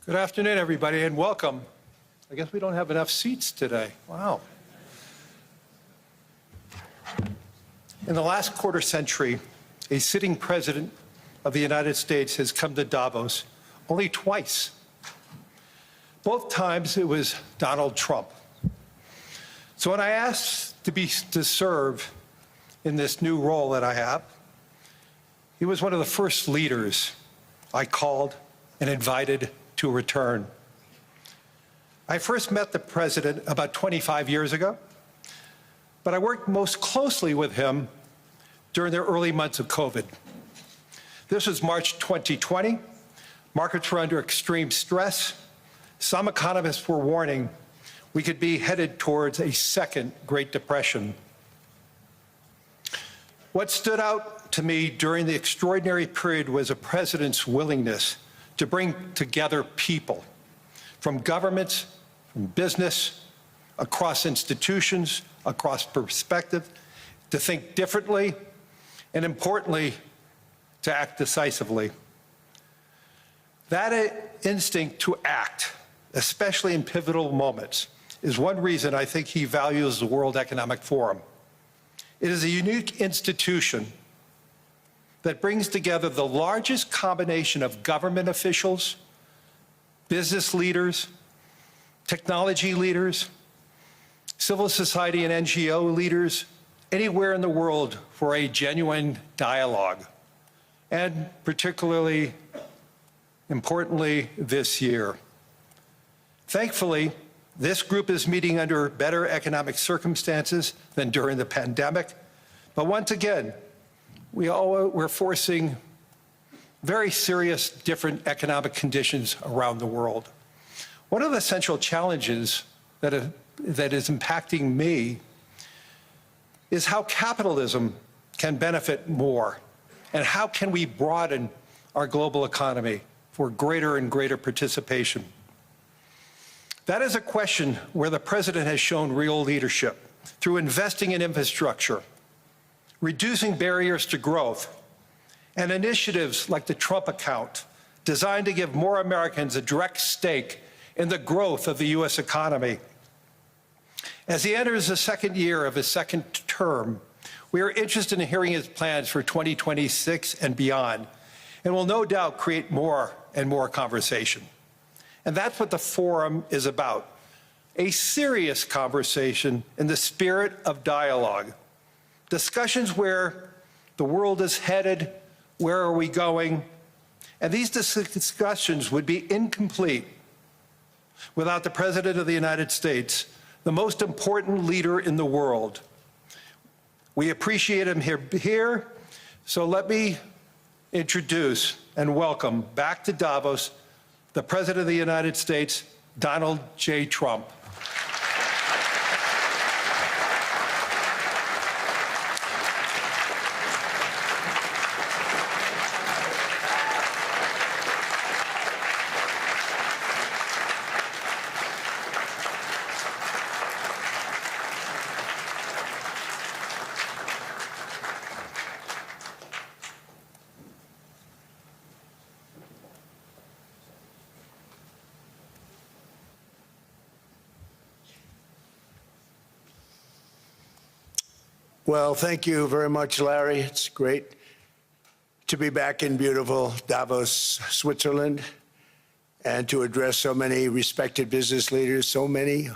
Good afternoon, everybody, and welcome. I guess we don't have enough seats today. Wow. In the last quarter century, a sitting president of the United States has come to Davos only twice. Both times it was Donald Trump. So when I asked to serve in this new role that I have, he was one of the first leaders I called and invited to return. I first met the president about 25 years ago, but I worked most closely with him during the early months of COVID. This was March 2020. Markets were under extreme stress. Some economists were warning we could be headed towards a second Great Depression. What stood out to me during the extraordinary period was a president's willingness to bring together people from governments, from business, across institutions, across perspective, to think differently, and importantly, to act decisively. That instinct to act, especially in pivotal moments, is one reason I think he values the World Economic Forum. It is a unique institution that brings together the largest combination of government officials, business leaders, technology leaders, civil society and NGO leaders, anywhere in the world for a genuine dialogue, and particularly, importantly, this year. Thankfully, this group is meeting under better economic circumstances than during the pandemic, but once again, we're facing very serious different economic conditions around the world. One of the central challenges that is impacting me is how capitalism can benefit more, and how can we broaden our global economy for greater and greater participation. That is a question where the president has shown real leadership through investing in infrastructure, reducing barriers to growth, and initiatives like the Trump account, designed to give more Americans a direct stake in the growth of the U.S. economy. As he enters the second year of his second term, we are interested in hearing his plans for 2026 and beyond, and will no doubt create more and more conversation. And that's what the forum is about, a serious conversation in the spirit of dialogue. Discussions where the world is headed, where are we going, and these discussions would be incomplete without the President of the United States, the most important leader in the world. We appreciate him here, so let me introduce and welcome back to Davos the President of the United States, Donald J. Trump. Well, thank you very much, Larry. It's great to be back in beautiful Davos, Switzerland, and to address so many respected business leaders, so many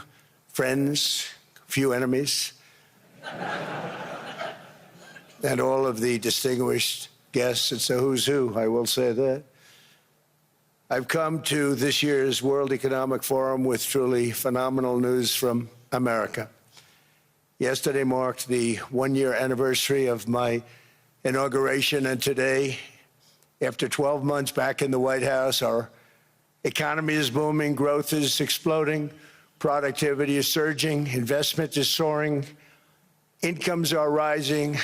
friends, few enemies, and all of the distinguished guests. It's a who's who, I will say that. I've come to this year's World Economic Forum with truly phenomenal news from America. Yesterday marked the one-year anniversary of my inauguration, and today, after 12 months back in the White House, our economy is booming, growth is exploding, productivity is surging, investment is soaring, incomes are rising,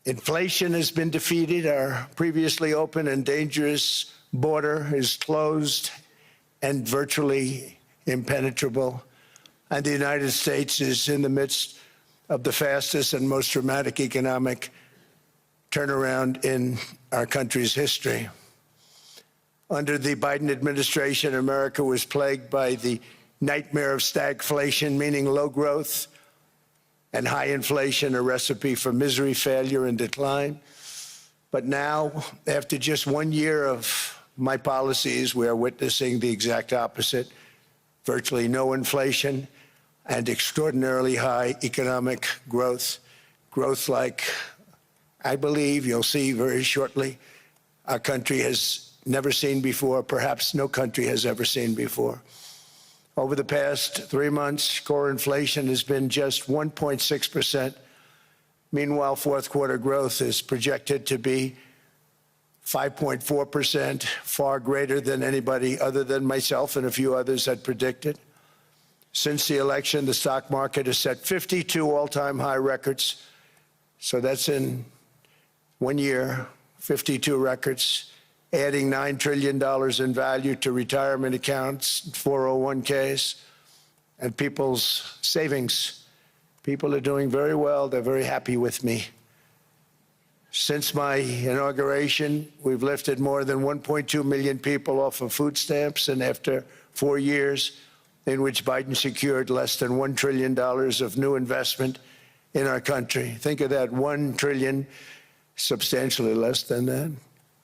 inflation has been defeated, our previously open and dangerous border is closed and virtually impenetrable. And the United States is in the midst of the fastest and most dramatic economic turnaround in our country's history. Under the Biden administration, America was plagued by the nightmare of stagflation, meaning low growth, and high inflation, a recipe for misery, failure, and decline. But now, after just 1 year of my policies, we are witnessing the exact opposite: virtually no inflation and extraordinarily high economic growth. Growth like I believe you'll see very shortly our country has never seen before, perhaps no country has ever seen before. Over the past 3 months, core inflation has been just 1.6%. Meanwhile, fourth quarter growth is projected to be 5.4%, far greater than anybody other than myself and a few others had predicted. Since the election, the stock market has set 52 all-time high records. So that's in 1 year, 52 records, adding $9 trillion in value to retirement accounts, 401ks, and people's savings. People are doing very well. They're very happy with me. Since my inauguration, we've lifted more than 1.2 million people off of food stamps, and after 4 years in which Biden secured less than $1 trillion of new investment in our country. Think of that, 1 trillion, substantially less than that.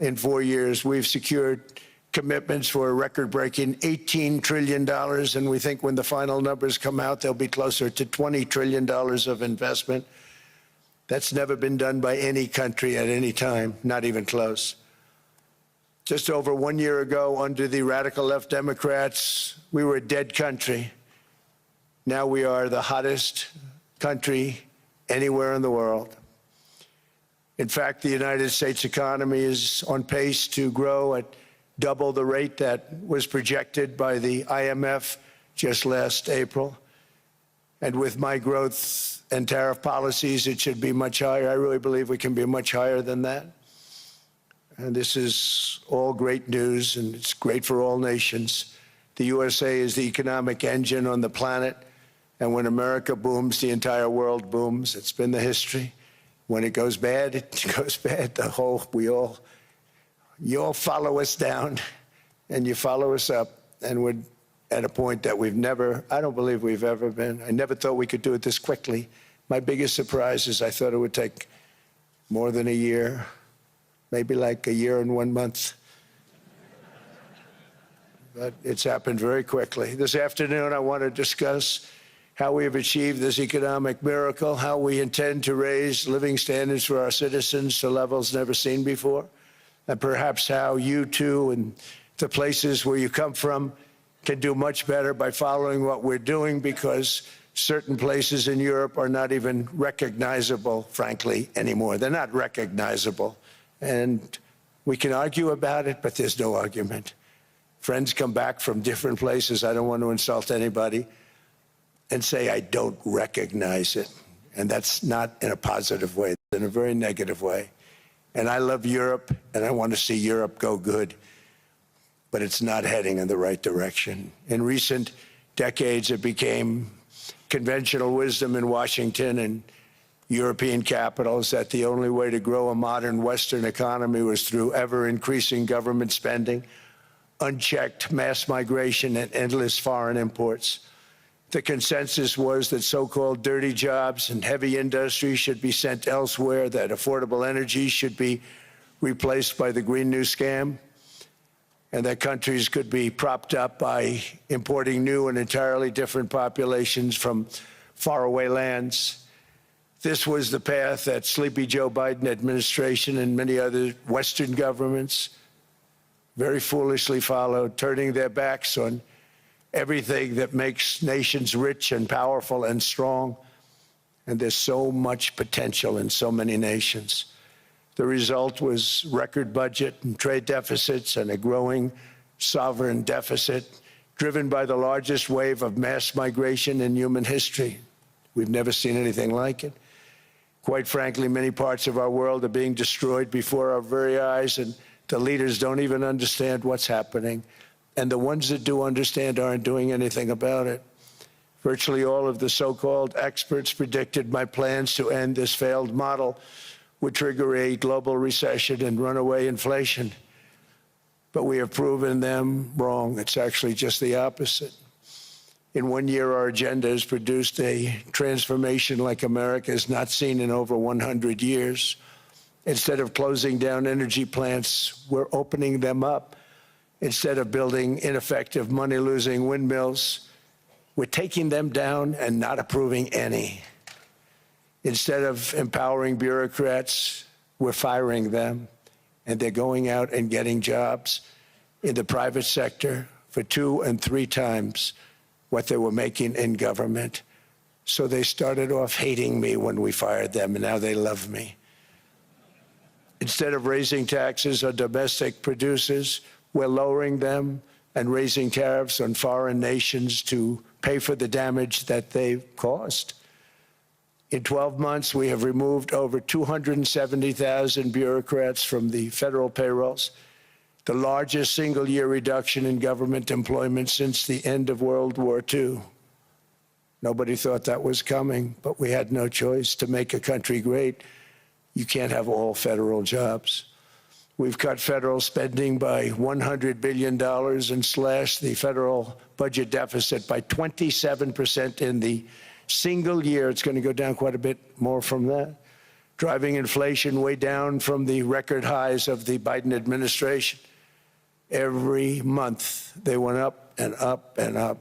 In 4 years, we've secured commitments for a record-breaking $18 trillion, and we think when the final numbers come out, they'll be closer to $20 trillion of investment. That's never been done by any country at any time, not even close. Just over 1 year ago, under the radical left Democrats, we were a dead country. Now we are the hottest country anywhere in the world. In fact, the United States economy is on pace to grow at double the rate that was projected by the IMF just last April. And with my growth and tariff policies, it should be much higher. I really believe we can be much higher than that. And this is all great news, and it's great for all nations. The USA is the economic engine on the planet, and when America booms, the entire world booms. It's been the history. When it goes bad, it goes bad. You all follow us down, and you follow us up, and we're at a point that I don't believe we've ever been. I never thought we could do it this quickly. My biggest surprise is I thought it would take more than a year, maybe like a year and 1 month. But it's happened very quickly. This afternoon, I want to discuss how we have achieved this economic miracle, how we intend to raise living standards for our citizens to levels never seen before, and perhaps how you too and the places where you come from can do much better by following what we're doing, because certain places in Europe are not even recognizable, frankly, anymore. They're not recognizable. And we can argue about it, but there's no argument. Friends come back from different places. I don't want to insult anybody, and say, I don't recognize it. And that's not in a positive way, it's in a very negative way. And I love Europe, and I want to see Europe go good, but it's not heading in the right direction. In recent decades, it became conventional wisdom in Washington and European capitals that the only way to grow a modern Western economy was through ever-increasing government spending, unchecked mass migration, and endless foreign imports. The consensus was that so-called dirty jobs and heavy industry should be sent elsewhere, that affordable energy should be replaced by the Green New Scam, and that countries could be propped up by importing new and entirely different populations from faraway lands. This was the path that Sleepy Joe Biden administration and many other Western governments very foolishly followed, turning their backs on everything that makes nations rich and powerful and strong. And there's so much potential in so many nations. The result was record budget and trade deficits and a growing sovereign deficit driven by the largest wave of mass migration in human history. We've never seen anything like it. Quite frankly, many parts of our world are being destroyed before our very eyes, and the leaders don't even understand what's happening. And the ones that do understand aren't doing anything about it. Virtually all of the so-called experts predicted my plans to end this failed model would trigger a global recession and runaway inflation. but we have proven them wrong. It's actually just the opposite. In 1 year, our agenda has produced a transformation like America has not seen in over 100 years. Instead of closing down energy plants, we're opening them up. Instead of building ineffective, money-losing windmills, we're taking them down and not approving any. Instead of empowering bureaucrats, we're firing them, and they're going out and getting jobs in the private sector for 2 and 3 times what they were making in government. So they started off hating me when we fired them, and now they love me. Instead of raising taxes on domestic producers, we're lowering them and raising tariffs on foreign nations to pay for the damage that they've caused. In 12 months, we have removed over 270,000 bureaucrats from the federal payrolls, the largest single-year reduction in government employment since the end of World War II. Nobody thought that was coming, but we had no choice. To make a country great, you can't have all federal jobs. We've cut federal spending by $100 billion and slashed the federal budget deficit by 27% in the single year. It's going to go down quite a bit more from that, driving inflation way down from the record highs of the Biden administration. Every month, they went up and up and up.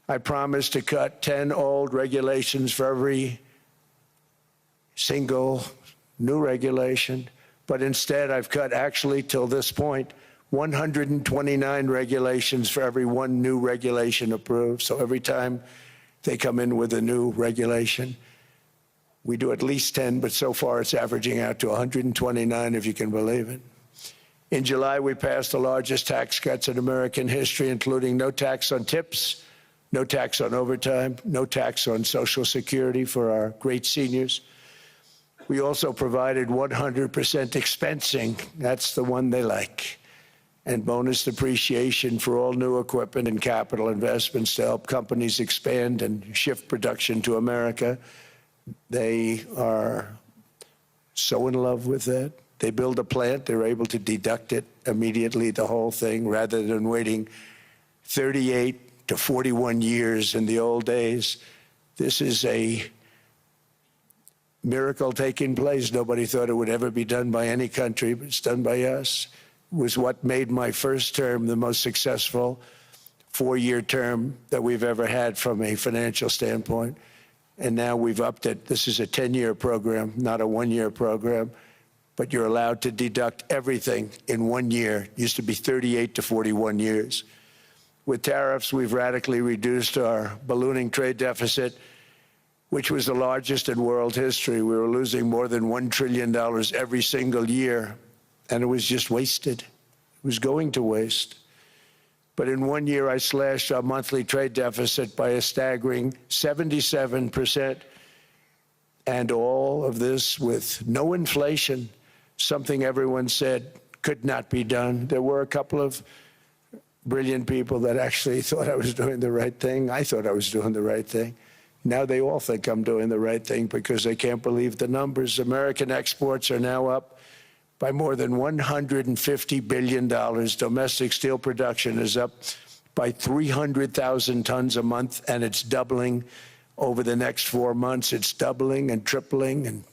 I promised to cut 10 old regulations for every single new regulation, but instead I've cut, actually, till this point, 129 regulations for every 1 new regulation approved. So every time they come in with a new regulation, we do at least 10, but so far it's averaging out to 129, if you can believe it. In July, we passed the largest tax cuts in American history, including no tax on tips, no tax on overtime, no tax on Social Security for our great seniors. We also provided 100% expensing, that's the one they like, and bonus depreciation for all new equipment and capital investments to help companies expand and shift production to America. They are so in love with that. They build a plant, they're able to deduct it immediately, the whole thing, rather than waiting 38 to 41 years in the old days. This is a miracle taking place. Nobody thought it would ever be done by any country, but it's done by us. It was what made my first term the most successful 4-year term that we've ever had from a financial standpoint. And now we've upped it. This is a 10-year program, not a 1-year program. But you're allowed to deduct everything in 1 year. It used to be 38 to 41 years. With tariffs, we've radically reduced our ballooning trade deficit, which was the largest in world history. We were losing more than $1 trillion every single year, and it was just wasted. It was going to waste. But in 1 year, I slashed our monthly trade deficit by a staggering 77%, and all of this with no inflation, something everyone said could not be done. There were a couple of brilliant people that actually thought I was doing the right thing. I thought I was doing the right thing. Now they all think I'm doing the right thing because they can't believe the numbers. American exports are now up by more than $150 billion. Domestic steel production is up by 300,000 tons a month, and it's doubling over the next 4 months. It's doubling and tripling, and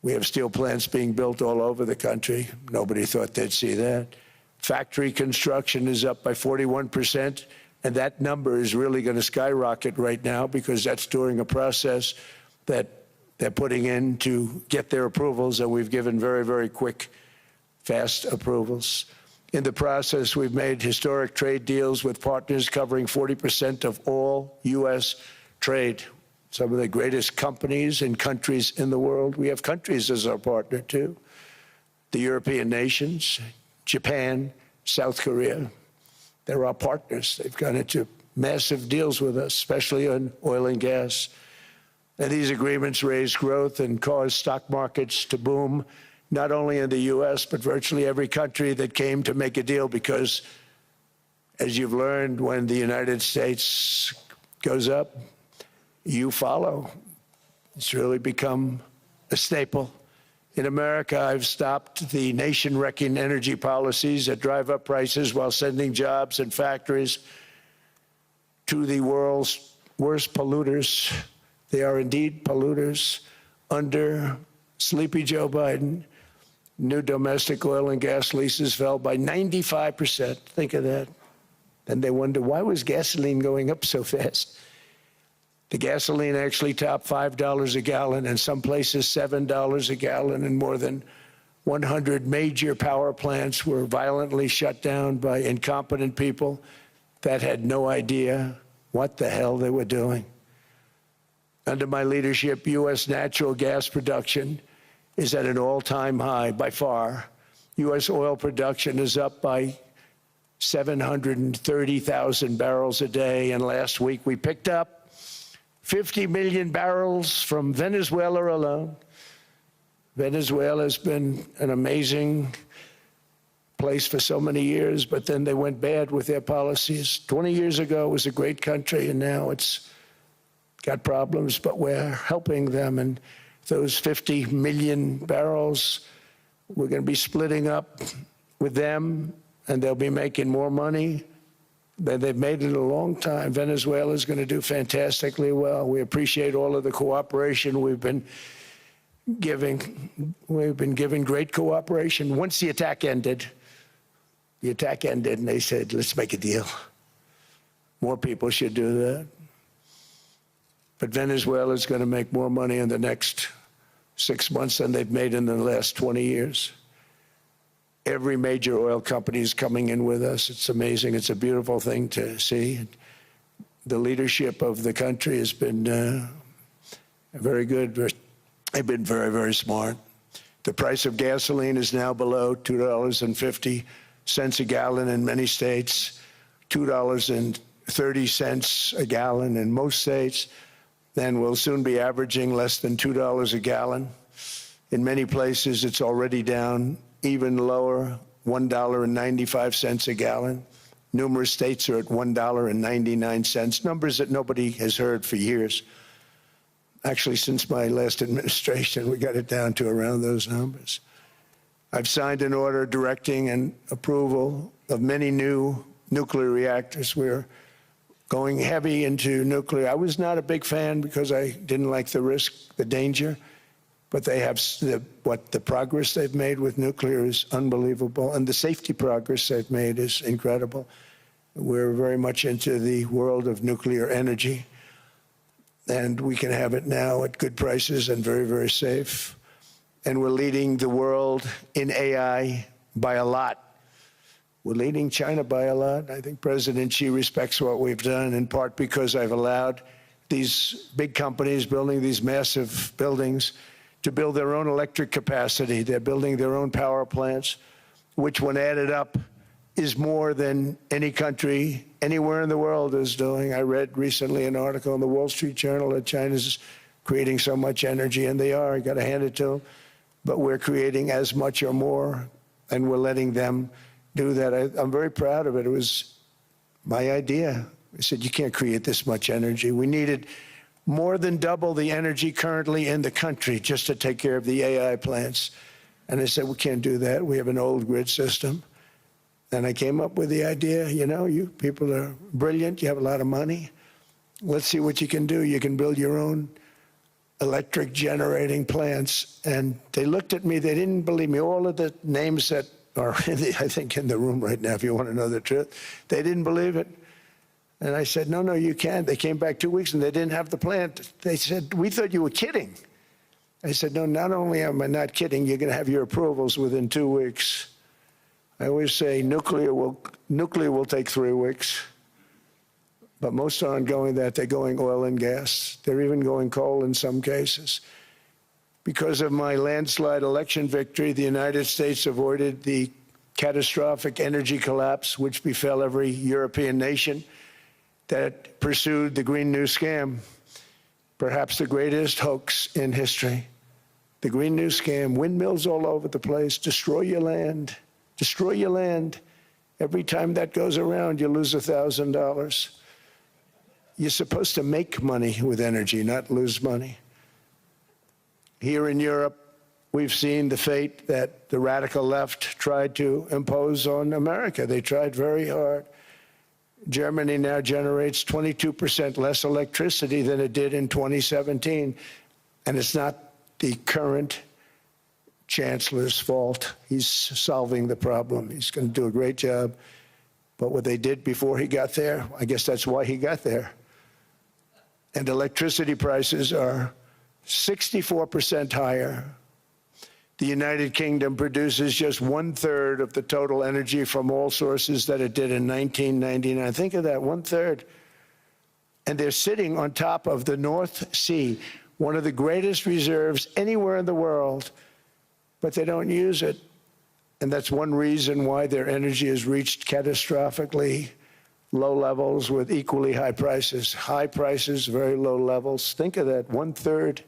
we have steel plants being built all over the country. Nobody thought they'd see that. Factory construction is up by 41%, and that number is really going to skyrocket right now because that's during a process that they're putting in to get their approvals, and we've given very, very quick, fast approvals. In the process, we've made historic trade deals with partners covering 40% of all U.S. trade. Some of the greatest companies and countries in the world. We have countries as our partner, too. The European nations, Japan, South Korea. They're our partners. They've gone into massive deals with us, especially on oil and gas. And these agreements raise growth and cause stock markets to boom, not only in the U.S., but virtually every country that came to make a deal, because, as you've learned, when the United States goes up, you follow. It's really become a staple In America, I've stopped the nation-wrecking energy policies that drive up prices while sending jobs and factories to the world's worst polluters. They are indeed polluters. Under sleepy Joe Biden, new domestic oil and gas leases fell by 95%. Think of that. Then they wonder, why was gasoline going up so fast? The gasoline actually topped $5 a gallon, and some places $7 a gallon, and more than 100 major power plants were violently shut down by incompetent people that had no idea what the hell they were doing. Under my leadership, U.S. natural gas production is at an all-time high by far. U.S. oil production is up by 730,000 barrels a day, and last week we picked up 50 million barrels from Venezuela alone. Venezuela has been an amazing place for so many years, but then they went bad with their policies. 20 years ago, it was a great country, and now it's got problems, but we're helping them. And those 50 million barrels, we're going to be splitting up with them, and they'll be making more money than they've made in a long time. Venezuela is going to do fantastically well. We appreciate all of the cooperation we've been giving. We've been giving great cooperation. Once the attack ended, and they said, let's make a deal. More people should do that. But Venezuela is going to make more money in the next 6 months than they've made in the last 20 years. Every major oil company is coming in with us. It's amazing. It's a beautiful thing to see. The leadership of the country has been very good. They've been very, very smart. The price of gasoline is now below $2.50 a gallon in many states, $2.30 a gallon in most states. Then we'll soon be averaging less than $2 a gallon. In many places, it's already down even lower, $1.95 a gallon. Numerous states are at $1.99, numbers that nobody has heard for years. Actually, since my last administration, we got it down to around those numbers. I've signed an order directing and approval of many new nuclear reactors. We're going heavy into nuclear. I was not a big fan because I didn't like the risk, the danger, but they have the progress they've made with nuclear is unbelievable, and the safety progress they've made is incredible. We're very much into the world of nuclear energy, and we can have it now at good prices and very, very safe. And we're leading the world in AI by a lot. We're leading China by a lot. I think President Xi respects what we've done, in part because I've allowed these big companies building these massive buildings to build their own electric capacity. They're building their own power plants, which when added up is more than any country anywhere in the world is doing. I read recently an article in the Wall Street Journal that China's creating so much energy, and they are. I got to hand it to them. But we're creating as much or more, and we're letting them do that. I'm very proud of it. It was my idea. I said, you can't create this much energy. We needed more than double the energy currently in the country just to take care of the AI plants. And I said, we can't do that. We have an old grid system. And I came up with the idea, you know, you people are brilliant. You have a lot of money. Let's see what you can do. You can build your own electric generating plants. And they looked at me. They didn't believe me. All of the names that are, I think, in the room right now, if you want to know the truth, they didn't believe it. And I said, no, you can't. They came back 2 weeks and they didn't have the plant. They said, we thought you were kidding. I said, no, not only am I not kidding, you're going to have your approvals within 2 weeks. I always say nuclear will take 3 weeks. But most aren't going that. They're going oil and gas. They're even going coal in some cases. Because of my landslide election victory, the United States avoided the catastrophic energy collapse which befell every European nation that pursued the Green New Scam, perhaps the greatest hoax in history. The Green New Scam, windmills all over the place, destroy your land, destroy your land. Every time that goes around, you lose $1,000. You're supposed to make money with energy, not lose money. Here in Europe, we've seen the fate that the radical left tried to impose on America. They tried very hard. Germany now generates 22% less electricity than it did in 2017, and it's not the current chancellor's fault. He's solving the problem. He's going to do a great job. But what they did before he got there, I guess that's why he got there. And electricity prices are 64% higher. The United Kingdom produces just 1/3 of the total energy from all sources that it did in 1999. Think of that, 1/3. And they're sitting on top of the North Sea, one of the greatest reserves anywhere in the world, but they don't use it. And that's one reason why their energy has reached catastrophically low levels with equally high prices. High prices, very low levels. Think of that, 1/3.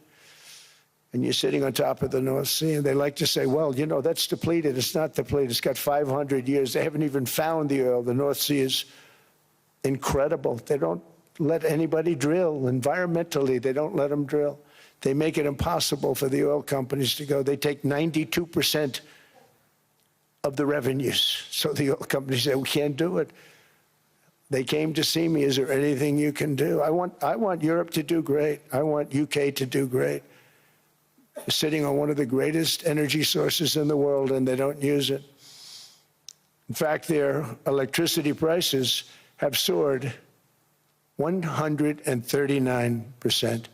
And you're sitting on top of the North Sea. And they like to say, well, you know, that's depleted. It's not depleted. It's got 500 years. They haven't even found the oil. The North Sea is incredible. They don't let anybody drill. Environmentally, they don't let them drill. They make it impossible for the oil companies to go. They take 92% of the revenues. So the oil companies say, we can't do it. They came to see me. Is there anything you can do? I want Europe to do great. I want UK to do great. They're sitting on one of the greatest energy sources in the world, and they don't use it. In fact, their electricity prices have soared 139%.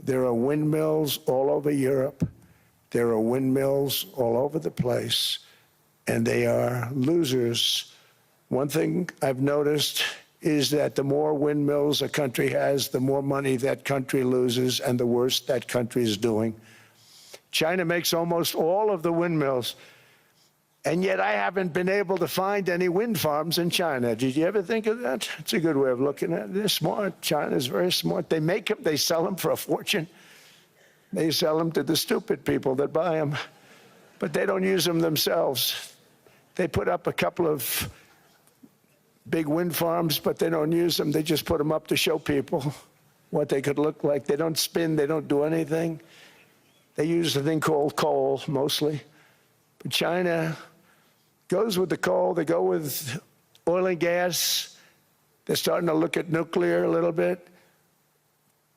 There are windmills all over Europe. There are windmills all over the place, and they are losers. One thing I've noticed is that the more windmills a country has, the more money that country loses and the worse that country is doing. China makes almost all of the windmills, and yet I haven't been able to find any wind farms in China. Did you ever think of that? It's a good way of looking at it. They're smart. China's very smart. They make them, they sell them for a fortune. They sell them to the stupid people that buy them, but they don't use them themselves. They put up a couple of big wind farms, but they don't use them. They just put them up to show people what they could look like. They don't spin. They don't do anything. They use a thing called coal, mostly. But China goes with the coal. They go with oil and gas. They're starting to look at nuclear a little bit,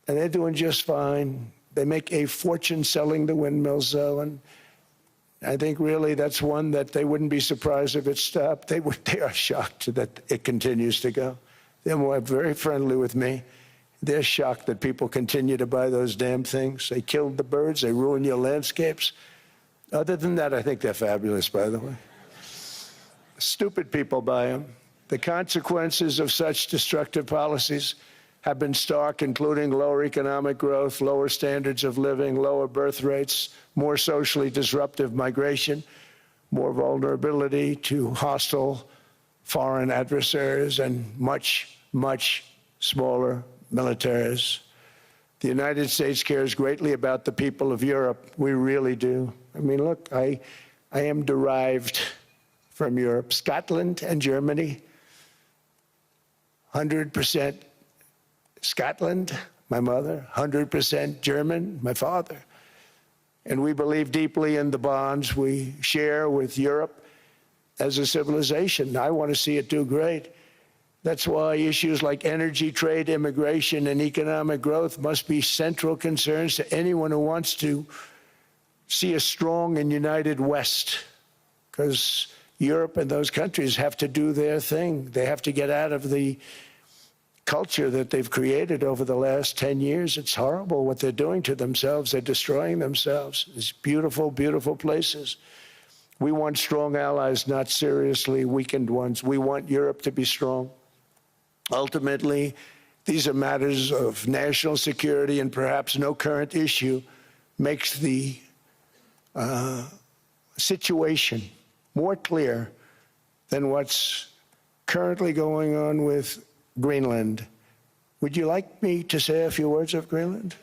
and they're doing just fine. They make a fortune selling the windmills, though, and I think really that's one that they wouldn't be surprised if it stopped. They are shocked that it continues to go. They're very friendly with me. They're shocked that people continue to buy those damn things. They killed the birds. They ruin your landscapes. Other than that, I think they're fabulous, by the way. Stupid people buy them. The consequences of such destructive policies have been stark, including lower economic growth, lower standards of living, lower birth rates, more socially disruptive migration, more vulnerability to hostile foreign adversaries, and much, much smaller militaries. The United States cares greatly about the people of Europe. We really do. I mean, look, I am derived from Europe. Scotland and Germany, 100% Scotland, my mother, 100% German, my father. And we believe deeply in the bonds we share with Europe as a civilization. I want to see it do great. That's why issues like energy, trade, immigration, and economic growth must be central concerns to anyone who wants to see a strong and united West, because Europe and those countries have to do their thing. They have to get out of the culture that they've created over the last 10 years. It's horrible what they're doing to themselves. They're destroying themselves. It's beautiful, beautiful places. We want strong allies, not seriously weakened ones. We want Europe to be strong. Ultimately, these are matters of national security, and perhaps no current issue makes the situation more clear than what's currently going on with Greenland. Would you like me to say a few words of Greenland?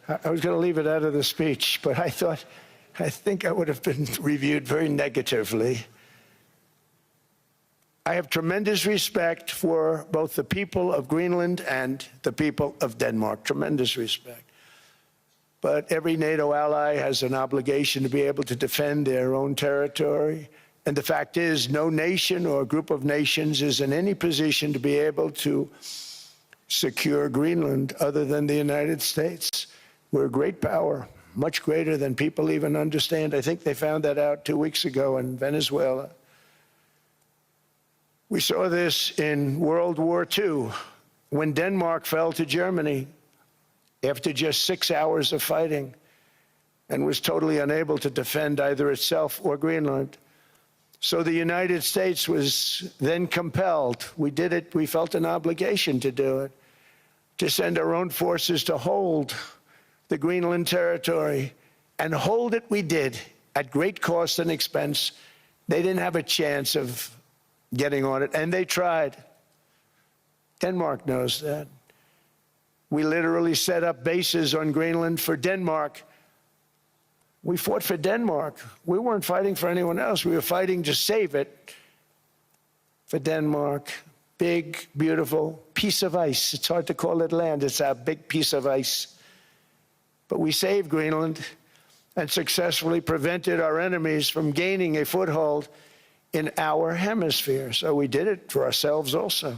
I was going to leave it out of the speech, but I think I would have been reviewed very negatively. I have tremendous respect for both the people of Greenland and the people of Denmark, tremendous respect. but every NATO ally has an obligation to be able to defend their own territory. And the fact is, no nation or group of nations is in any position to be able to secure Greenland other than the United States. We're a great power, much greater than people even understand. I think they found that out 2 weeks ago in Venezuela. We saw this in World War II, when Denmark fell to Germany after just 6 hours of fighting and was totally unable to defend either itself or Greenland. So the United States was then compelled, we did it, we felt an obligation to do it, to send our own forces to hold the Greenland territory, and hold it we did at great cost and expense. They didn't have a chance of getting on it, and they tried. Denmark knows that. We literally set up bases on Greenland for Denmark. We fought for Denmark. We weren't fighting for anyone else. We were fighting to save it for Denmark. Big, beautiful piece of ice. It's hard to call it land. It's a big piece of ice. But we saved Greenland and successfully prevented our enemies from gaining a foothold in our hemisphere. So we did it for ourselves also.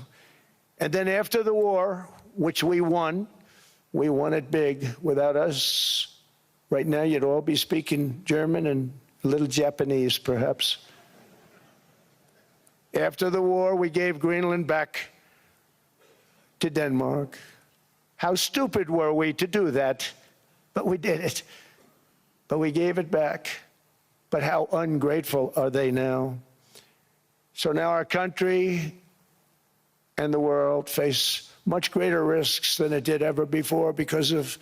And then after the war, which we won it big. Without us, right now you'd all be speaking German and a little Japanese, perhaps. After the war, we gave Greenland back to Denmark. How stupid were we to do that? But we did it. But we gave it back. But how ungrateful are they now? So now our country and the world face much greater risks than it did ever before because of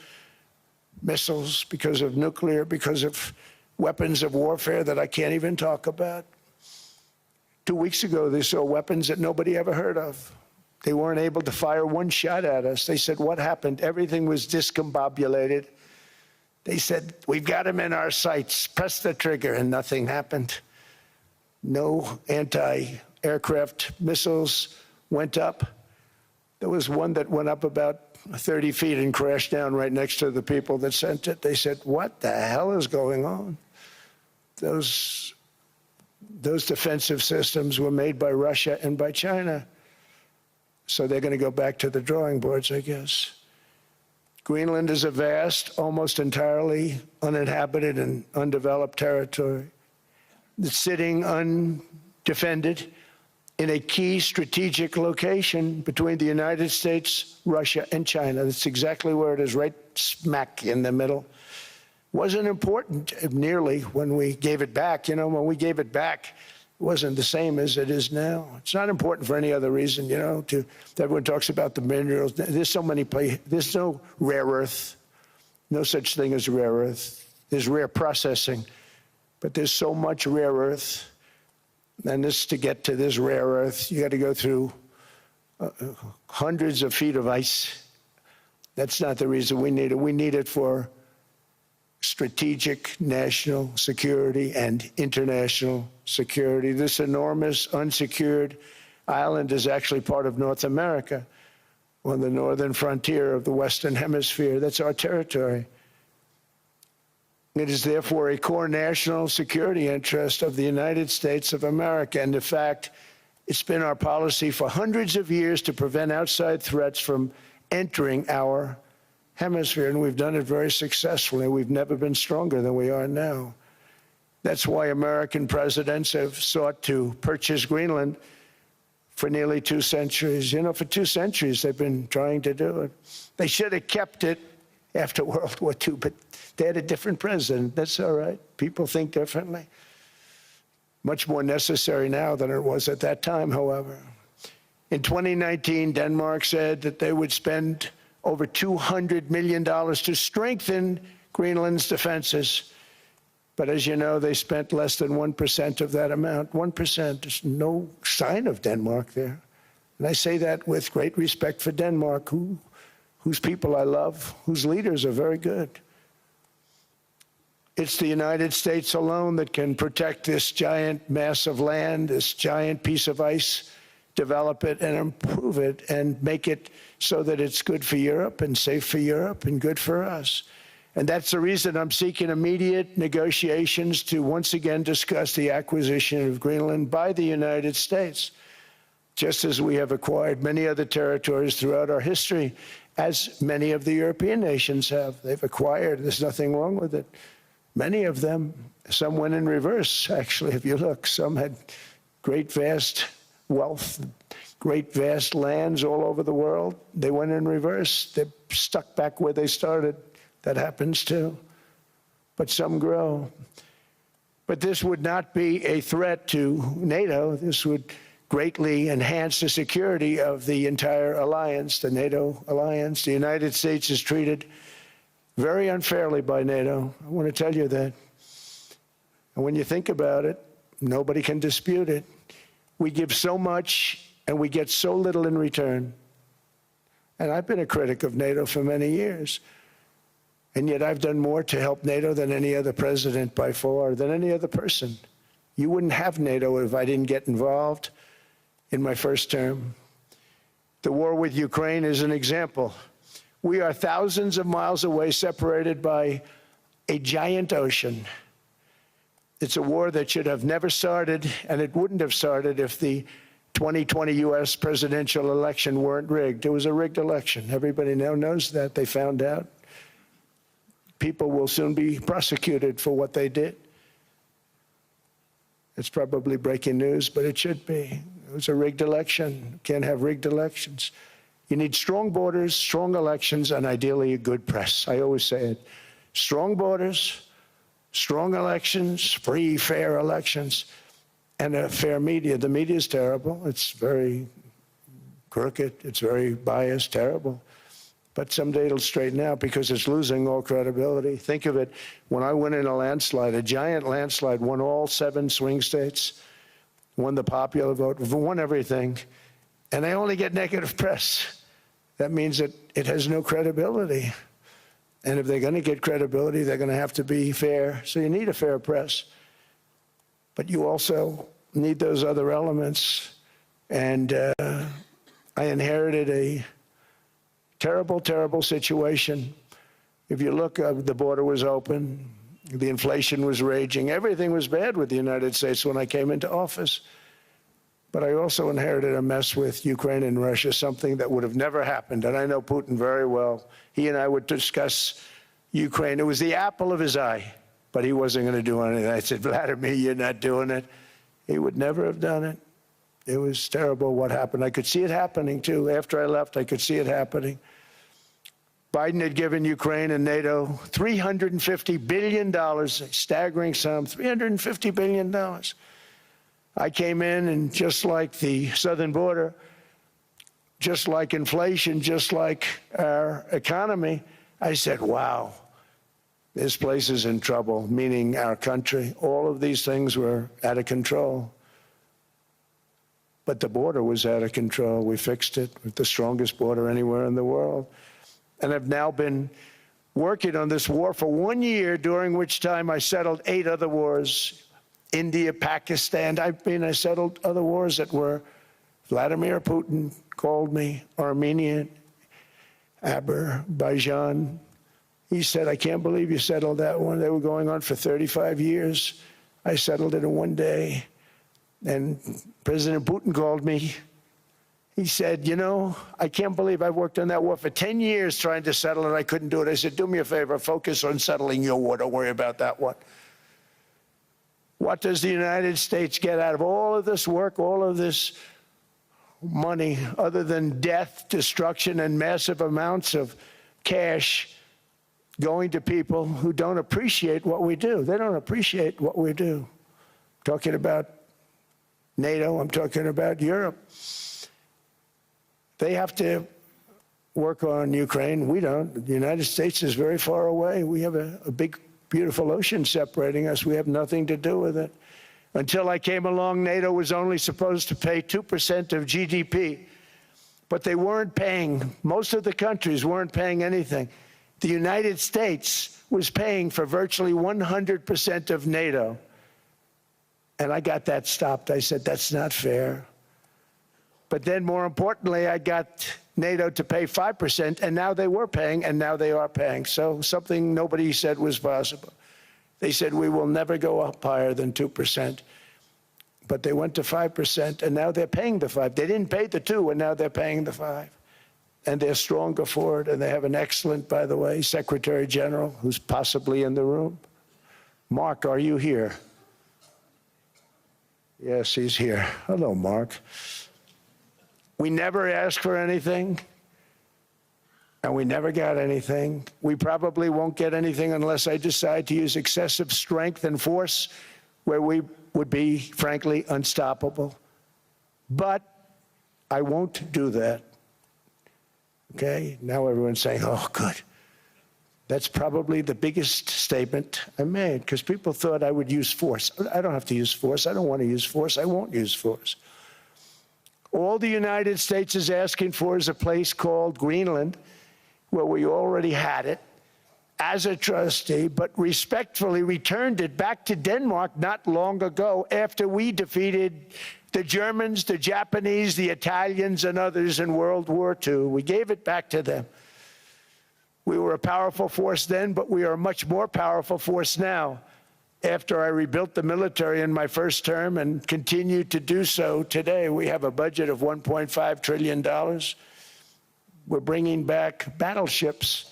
missiles, because of nuclear, because of weapons of warfare that I can't even talk about. 2 weeks ago, they saw weapons that nobody ever heard of. They weren't able to fire one shot at us. They said, what happened? Everything was discombobulated. They said, we've got them in our sights. Press the trigger, and nothing happened. No anti-aircraft missiles went up. There was one that went up about 30 feet and crashed down right next to the people that sent it. They said, what the hell is going on? Those defensive systems were made by Russia and by China. So they're going to go back to the drawing boards, I guess. Greenland is a vast, almost entirely uninhabited and undeveloped territory. It's sitting undefended in a key strategic location between the United States, Russia, and China. That's exactly where it is, right smack in the middle. Wasn't important nearly when we gave it back. You know, when we gave it back, it wasn't the same as it is now. It's not important for any other reason, you know, everyone talks about the minerals. There's so many places. There's no rare earth, no such thing as rare earth. There's rare processing, but there's so much rare earth. And this, to get to this rare earth, you got to go through hundreds of feet of ice. That's not the reason we need it. We need it for strategic national security and international security. This enormous unsecured island is actually part of North America, on the northern frontier of the Western Hemisphere. That's our territory. It is therefore a core national security interest of the United States of America. And in fact, it's been our policy for hundreds of years to prevent outside threats from entering our hemisphere, and we've done it very successfully. We've never been stronger than we are now. That's why American presidents have sought to purchase Greenland for nearly 2 centuries. You know, for 2 centuries they've been trying to do it. They should have kept it after World War II, but they had a different president. That's all right. People think differently. Much more necessary now than it was at that time, however. In 2019, Denmark said that they would spend over $200 million to strengthen Greenland's defenses. But as you know, they spent less than 1% of that amount. 1%, there's no sign of Denmark there. And I say that with great respect for Denmark, whose people I love, whose leaders are very good. It's the United States alone that can protect this giant mass of land, this giant piece of ice, develop it and improve it and make it so that it's good for Europe and safe for Europe and good for us. And that's the reason I'm seeking immediate negotiations to once again discuss the acquisition of Greenland by the United States, just as we have acquired many other territories throughout our history, as many of the European nations have. They've acquired, there's nothing wrong with it. Many of them, some went in reverse, actually, if you look. Some had great, vast wealth, great, vast lands all over the world. They went in reverse. They're stuck back where they started. That happens too. But some grow. But this would not be a threat to NATO. This would greatly enhance the security of the entire alliance, the NATO alliance. The United States is treated very unfairly by NATO. I want to tell you that. And when you think about it, nobody can dispute it. We give so much and we get so little in return. And I've been a critic of NATO for many years. And yet I've done more to help NATO than any other president by far, than any other person. You wouldn't have NATO if I didn't get involved in my first term. The war with Ukraine is an example. We are thousands of miles away, separated by a giant ocean. It's a war that should have never started, and it wouldn't have started if the 2020 U.S. presidential election weren't rigged. It was a rigged election. Everybody now knows that. They found out. People will soon be prosecuted for what they did. It's probably breaking news, but it should be. It was a rigged election. You can't have rigged elections. You need strong borders, strong elections, and ideally a good press. I always say it. Strong borders, strong elections, free, fair elections, and a fair media. The media is terrible. It's very crooked. It's very biased, terrible. But someday it'll straighten out because it's losing all credibility. Think of it, when I went in a landslide, a giant landslide, won all 7 swing states, won the popular vote, won everything, and I only get negative press. That means that it has no credibility. And if they're going to get credibility, they're going to have to be fair. So you need a fair press. But you also need those other elements. And I inherited a terrible, terrible situation. If you look, the border was open, the inflation was raging, everything was bad with the United States when I came into office. But I also inherited a mess with Ukraine and Russia, something that would have never happened. And I know Putin very well. He and I would discuss Ukraine. It was the apple of his eye, but he wasn't going to do anything. I said, Vladimir, you're not doing it. He would never have done it. It was terrible what happened. I could see it happening, too. After I left, I could see it happening. Biden had given Ukraine and NATO $350 billion, a staggering sum, $350 billion. I came in, and just like the southern border, just like inflation, just like our economy, I said, wow, this place is in trouble, meaning our country. All of these things were out of control. But the border was out of control. We fixed it with the strongest border anywhere in the world. And I've now been working on this war for 1 year, during which time I settled 8 other wars. India, Pakistan, I settled other wars that were, Vladimir Putin called me, Armenia, Azerbaijan. He said, I can't believe you settled that one. They were going on for 35 years. I settled it in 1 day. And President Putin called me. He said, you know, I can't believe I worked on that war for 10 years trying to settle it. I couldn't do it. I said, do me a favor, focus on settling your war. Don't worry about that one. What does the United States get out of all of this work, all of this money, other than death, destruction, and massive amounts of cash going to people who don't appreciate what we do? They don't appreciate what we do. I'm talking about NATO, I'm talking about Europe. They have to work on Ukraine. We don't. The United States is very far away. We have a big, beautiful ocean separating us. We have nothing to do with it. Until I came along, NATO was only supposed to pay 2% of GDP. But they weren't paying, most of the countries weren't paying anything. The United States was paying for virtually 100% of NATO. And I got that stopped. I said, that's not fair. But then, more importantly, I got NATO to pay 5%, and now they were paying, and now they are paying. So something nobody said was possible. They said, we will never go up higher than 2%. But they went to 5%, and now they're paying the 5. They didn't pay the 2, and now they're paying the 5. And they're stronger for it, and they have an excellent, by the way, Secretary General, who's possibly in the room. Mark, are you here? Yes, he's here. Hello, Mark. We never asked for anything, and we never got anything. We probably won't get anything unless I decide to use excessive strength and force, where we would be, frankly, unstoppable. But I won't do that. Okay? Now everyone's saying, oh, good. That's probably the biggest statement I made, because people thought I would use force. I don't have to use force. I don't want to use force. I won't use force. All the United States is asking for is a place called Greenland, where we already had it as a trustee, but respectfully returned it back to Denmark not long ago after we defeated the Germans, the Japanese, the Italians, and others in World War II. We gave it back to them. We were a powerful force then, but we are a much more powerful force now, after I rebuilt the military in my first term and continue to do so today. We have a budget of $1.5 trillion. We're bringing back battleships.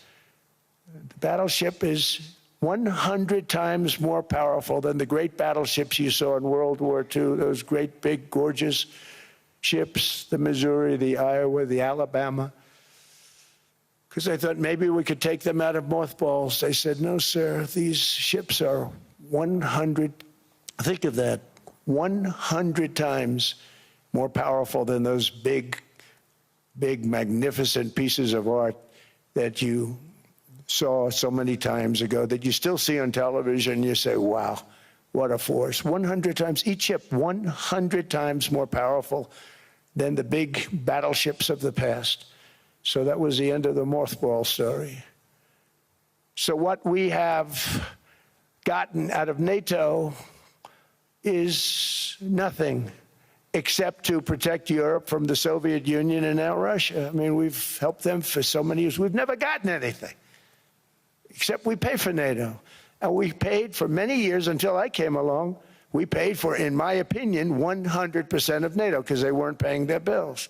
The battleship is 100 times more powerful than the great battleships you saw in World War II, those great, big, gorgeous ships, the Missouri, the Iowa, the Alabama. Because I thought maybe we could take them out of mothballs. They said, no, sir, these ships are 100, think of that, 100 times more powerful than those big, magnificent pieces of art that you saw so many times ago, that you still see on television. You say, wow, what a force. 100 times, each ship 100 times more powerful than the big battleships of the past. So that was the end of the mothball story. So what we have gotten out of NATO is nothing except to protect Europe from the Soviet Union and now Russia. I mean, we've helped them for so many years. We've never gotten anything, except we pay for NATO. And we paid for many years until I came along. We paid for, in my opinion, 100% of NATO because they weren't paying their bills.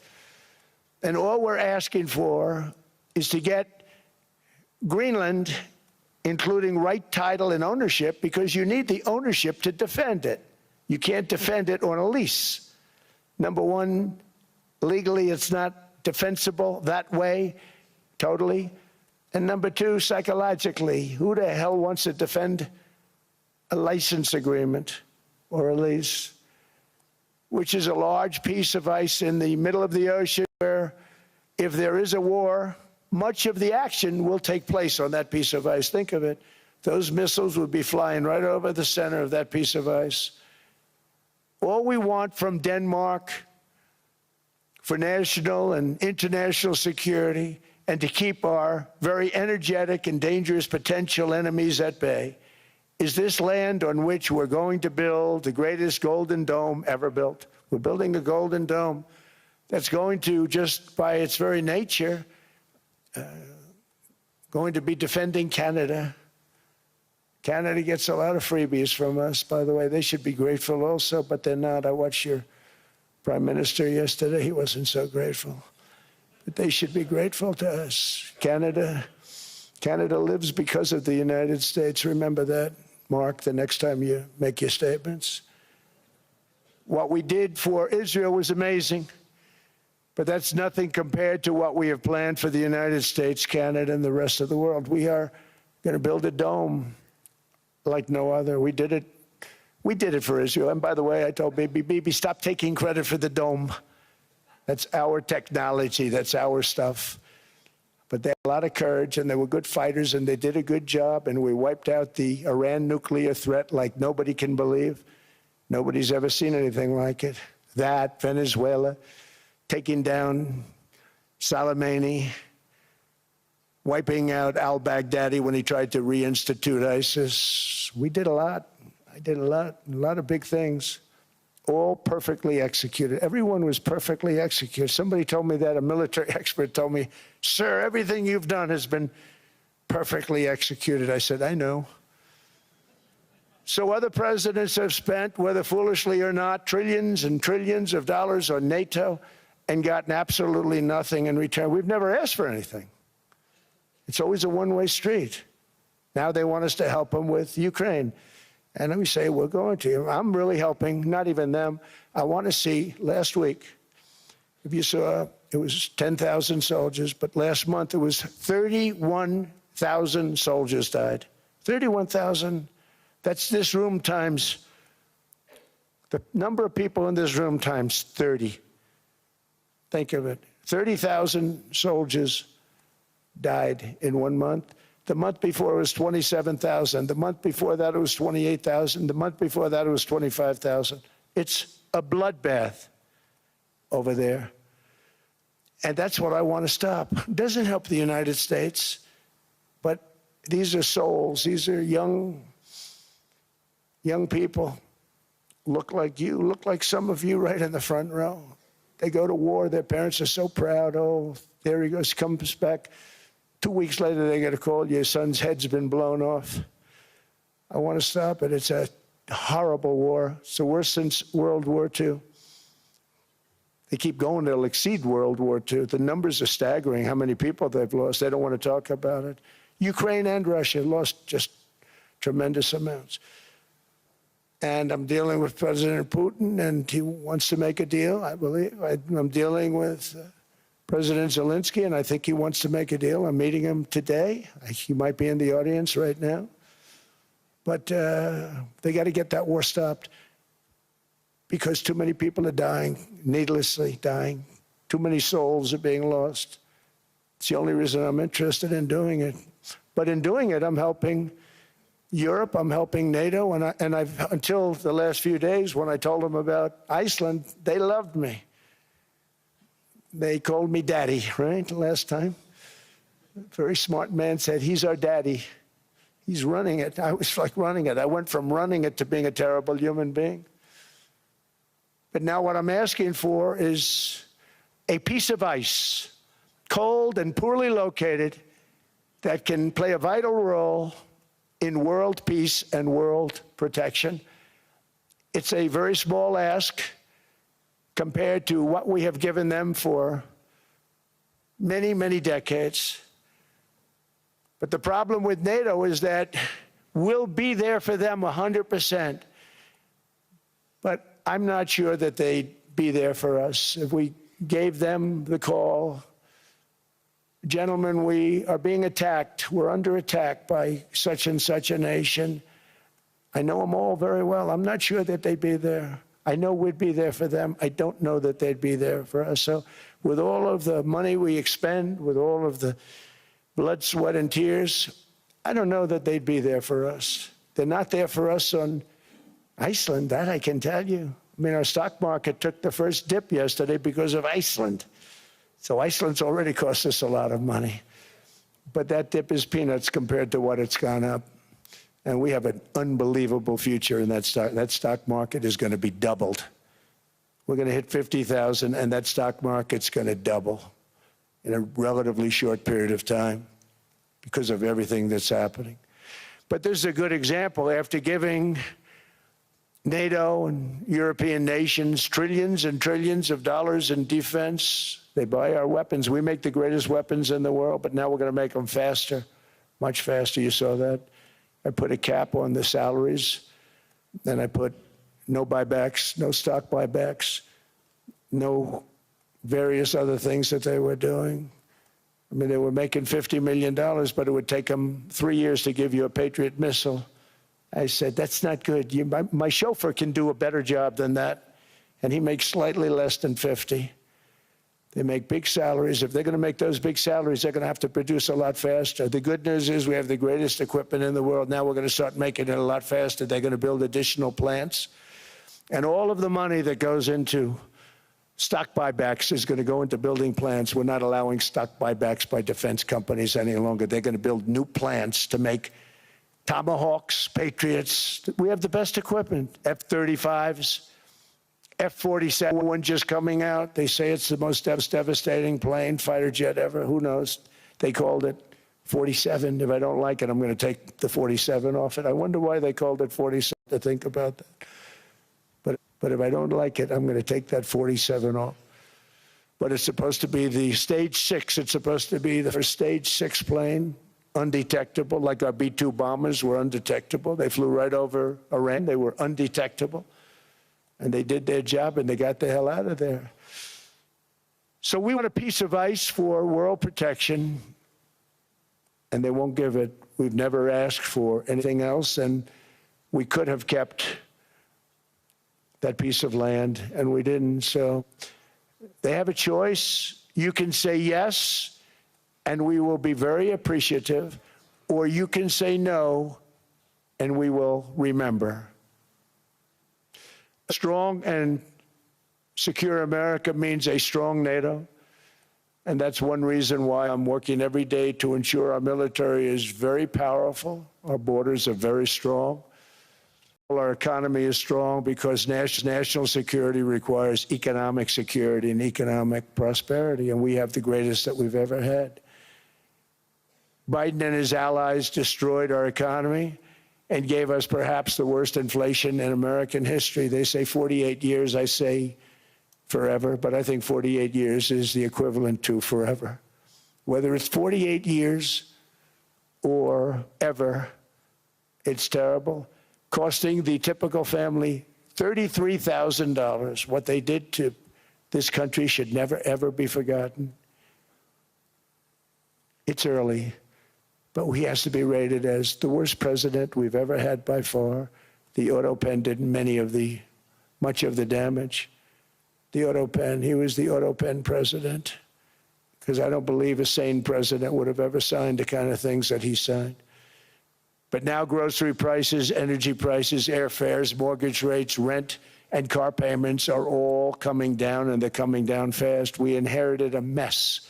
And all we're asking for is to get Greenland, including right title and ownership, because you need the ownership to defend it. You can't defend it on a lease. Number one, legally it's not defensible that way, totally. And number two, psychologically, who the hell wants to defend a license agreement or a lease, which is a large piece of ice in the middle of the ocean where if there is a war, much of the action will take place on that piece of ice. Think of it. Those missiles would be flying right over the center of that piece of ice. All we want from Denmark for national and international security and to keep our very energetic and dangerous potential enemies at bay is this land on which we're going to build the greatest golden dome ever built. We're building a golden dome that's going to, just by its very nature, going to be defending Canada. Canada gets a lot of freebies from us, by the way. They should be grateful also, but they're not. I watched your Prime Minister yesterday. He wasn't so grateful. But they should be grateful to us. Canada lives because of the United States. Remember that, Mark, the next time you make your statements. What we did for Israel was amazing, but that's nothing compared to what we have planned for the United States, Canada, and the rest of the world. We are going to build a dome like no other. We did it for Israel. And by the way, I told Bibi, stop taking credit for the dome. That's our technology. That's our stuff. But they had a lot of courage, and they were good fighters, and they did a good job, and we wiped out the Iran nuclear threat like nobody can believe. Nobody's ever seen anything like it. That, Venezuela, taking down Soleimani, wiping out al-Baghdadi when he tried to reinstitute ISIS. We did a lot. I did a lot of big things. all perfectly executed. Everyone was perfectly executed. Somebody told me that, a military expert told me, "Sir, everything you've done has been perfectly executed." I said, "I know." So other presidents have spent, whether foolishly or not, trillions and trillions of dollars on NATO and gotten absolutely nothing in return. We've never asked for anything. It's always a one-way street. Now they want us to help them with Ukraine. And we say, we're going to. I'm really helping, not even them. I want to see, last week, if you saw, it was 10,000 soldiers, but last month it was 31,000 soldiers died. 31,000. That's this room times, the number of people in this room times 30. Think of it. 30,000 soldiers died in 1 month. The month before it was 27,000. The month before that it was 28,000. The month before that it was 25,000. It's a bloodbath over there. And that's what I want to stop. It doesn't help the United States, but these are souls. These are young people. Look like you, look like some of you right in the front row. They go to war. Their parents are so proud. Oh, there he goes, comes back. 2 weeks later, they get a call, your son's head's been blown off. I want to stop it. It's a horrible war. It's the worst since World War II. They keep going, they'll exceed World War II. The numbers are staggering, how many people they've lost. They don't want to talk about it. Ukraine and Russia lost just tremendous amounts. And I'm dealing with President Putin, and he wants to make a deal, I believe. I'm dealing with President Zelensky, and I think he wants to make a deal. I'm meeting him today. He might be in the audience right now. But they got to get that war stopped because too many people are dying, needlessly dying. Too many souls are being lost. It's the only reason I'm interested in doing it. But in doing it, I'm helping Europe, I'm helping NATO, and I've until the last few days when I told them about Iceland, they loved me. They called me daddy, right, last time. A very smart man said, he's our daddy. He's running it. I was like running it. I went from running it to being a terrible human being. But now what I'm asking for is a piece of ice, cold and poorly located, that can play a vital role in world peace and world protection. It's a very small ask compared to what we have given them for many, many decades. But the problem with NATO is that we'll be there for them 100%. But I'm not sure that they'd be there for us. If we gave them the call, gentlemen, we are being attacked. We're under attack by such and such a nation. I know them all very well. I'm not sure that they'd be there. I know we'd be there for them. I don't know that they'd be there for us. So with all of the money we expend, with all of the blood, sweat, and tears, I don't know that they'd be there for us. They're not there for us on Iceland, that I can tell you. I mean, our stock market took the first dip yesterday because of Iceland. So Iceland's already cost us a lot of money. But that dip is peanuts compared to what it's gone up. And we have an unbelievable future in that stock. That stock market is going to be doubled. We're going to hit 50,000, and that stock market's going to double in a relatively short period of time because of everything that's happening. But this is a good example. After giving NATO and European nations trillions and trillions of dollars in defense, they buy our weapons. We make the greatest weapons in the world, but now we're going to make them faster, much faster. You saw that. I put a cap on the salaries. Then I put no buybacks, no stock buybacks, no various other things that they were doing. I mean, they were making $50 million, but it would take them 3 years to give you a Patriot missile. I said, that's not good. My chauffeur can do a better job than that, and he makes slightly less than 50. They make big salaries. If they're going to make those big salaries, they're going to have to produce a lot faster. The good news is we have the greatest equipment in the world. Now we're going to start making it a lot faster. They're going to build additional plants. And all of the money that goes into stock buybacks is going to go into building plants. We're not allowing stock buybacks by defense companies any longer. They're going to build new plants to make Tomahawks, Patriots. We have the best equipment, F-35s. F-47 one just coming out. They say it's the most devastating plane, fighter jet ever. Who knows? They called it 47. If I don't like it, I'm going to take the 47 off it. I wonder why they called it 47, to think about that. But if I don't like it, I'm going to take that 47 off. But it's supposed to be the stage 6. It's supposed to be the first stage 6 plane, undetectable, like our B-2 bombers were undetectable. They flew right over Iran. They were undetectable. And they did their job, and they got the hell out of there. So we want a piece of ice for world protection, and they won't give it. We've never asked for anything else, and we could have kept that piece of land, and we didn't. So they have a choice. You can say yes, and we will be very appreciative, or you can say no, and we will remember. A strong and secure America means a strong NATO, and that's one reason why I'm working every day to ensure our military is very powerful, our borders are very strong, our economy is strong, because national security requires economic security and economic prosperity, and we have the greatest that we've ever had. Biden and his allies destroyed our economy and gave us perhaps the worst inflation in American history. They say 48 years, I say forever, but I think 48 years is the equivalent to forever. Whether it's 48 years or ever, it's terrible, costing the typical family $33,000. What they did to this country should never, ever be forgotten. It's early, but he has to be rated as the worst president we've ever had by far. The auto pen did much of the damage. The auto pen, he was the auto pen president, because I don't believe a sane president would have ever signed the kind of things that he signed. But now grocery prices, energy prices, airfares, mortgage rates, rent, and car payments are all coming down, and they're coming down fast. We inherited a mess,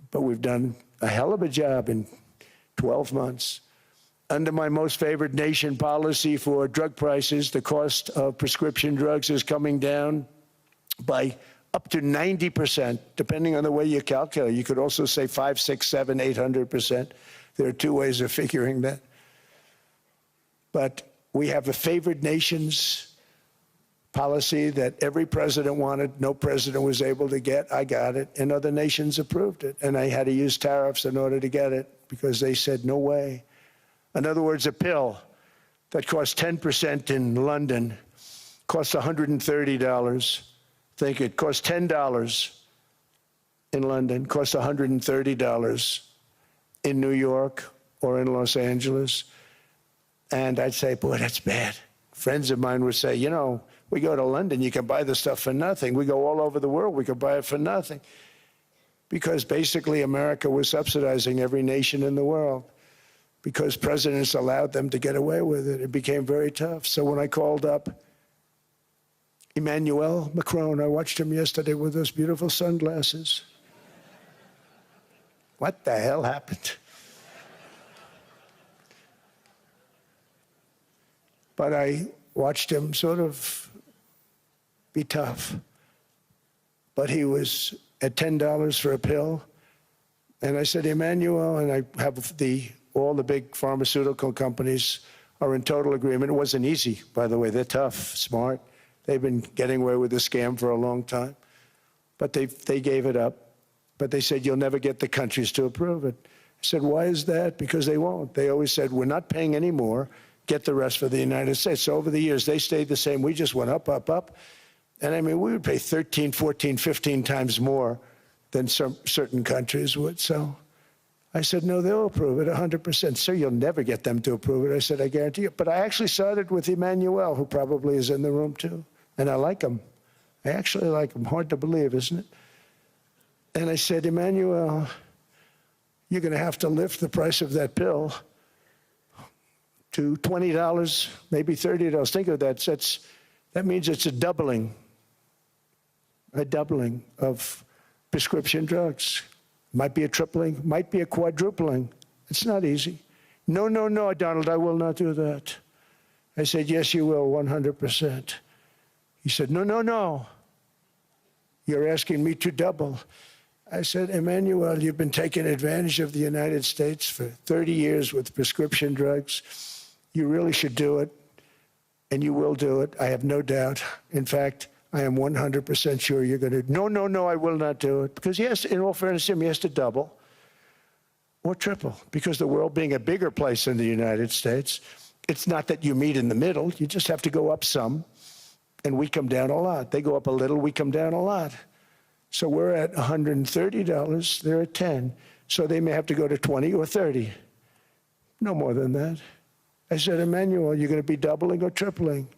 but we've done a hell of a job in 12 months. Under my most favored nation policy for drug prices, the cost of prescription drugs is coming down by up to 90%, depending on the way you calculate. You could also say 5, 6, 7, 800%. There are two ways of figuring that. But we have a favored nations policy that every president wanted, no president was able to get. I got it, and other nations approved it. And I had to use tariffs in order to get it, because they said, no way. In other words, a pill that costs 10% in London costs $130. Think it costs $10 in London, costs $130 in New York or in Los Angeles. And I'd say, boy, that's bad. Friends of mine would say, you know, we go to London, you can buy the stuff for nothing. We go all over the world, we can buy it for nothing. Because basically America was subsidizing every nation in the world, because presidents allowed them to get away with it. It became very tough. So when I called up Emmanuel Macron, I watched him yesterday with those beautiful sunglasses. What the hell happened? But I watched him sort of be tough. But he was at $10 for a pill. And I said, Emmanuel, and I have all the big pharmaceutical companies are in total agreement. It wasn't easy, by the way. They're tough, smart. They've been getting away with the scam for a long time. But they gave it up. But they said, you'll never get the countries to approve it. I said, why is that? Because they won't. They always said, we're not paying any more. Get the rest for the United States. So over the years, they stayed the same. We just went up, up, up. And I mean, we would pay 13, 14, 15 times more than certain countries would. So I said, no, they'll approve it 100%. Sir, you'll never get them to approve it. I said, I guarantee you. But I actually started with Emmanuel, who probably is in the room too. And I like him. I actually like him. Hard to believe, isn't it? And I said, Emmanuel, you're going to have to lift the price of that pill to $20, maybe $30. Think of that. That means it's a doubling of prescription drugs. Might be a tripling, might be a quadrupling. It's not easy. No, no, no, Donald, I will not do that. I said, yes, you will, 100%. He said, no, no, no. You're asking me to double. I said, Emmanuel, you've been taking advantage of the United States for 30 years with prescription drugs. You really should do it, and you will do it. I have no doubt. In fact, I am 100% sure you're going to. No, no, no, I will not do it. Because he has to, in all fairness to him, he has to double or triple. Because the world being a bigger place than the United States, it's not that you meet in the middle. You just have to go up some, and we come down a lot. They go up a little, we come down a lot. So we're at $130, they're at 10. So they may have to go to 20 or 30. No more than that. I said, Emmanuel, you're going to be doubling or tripling?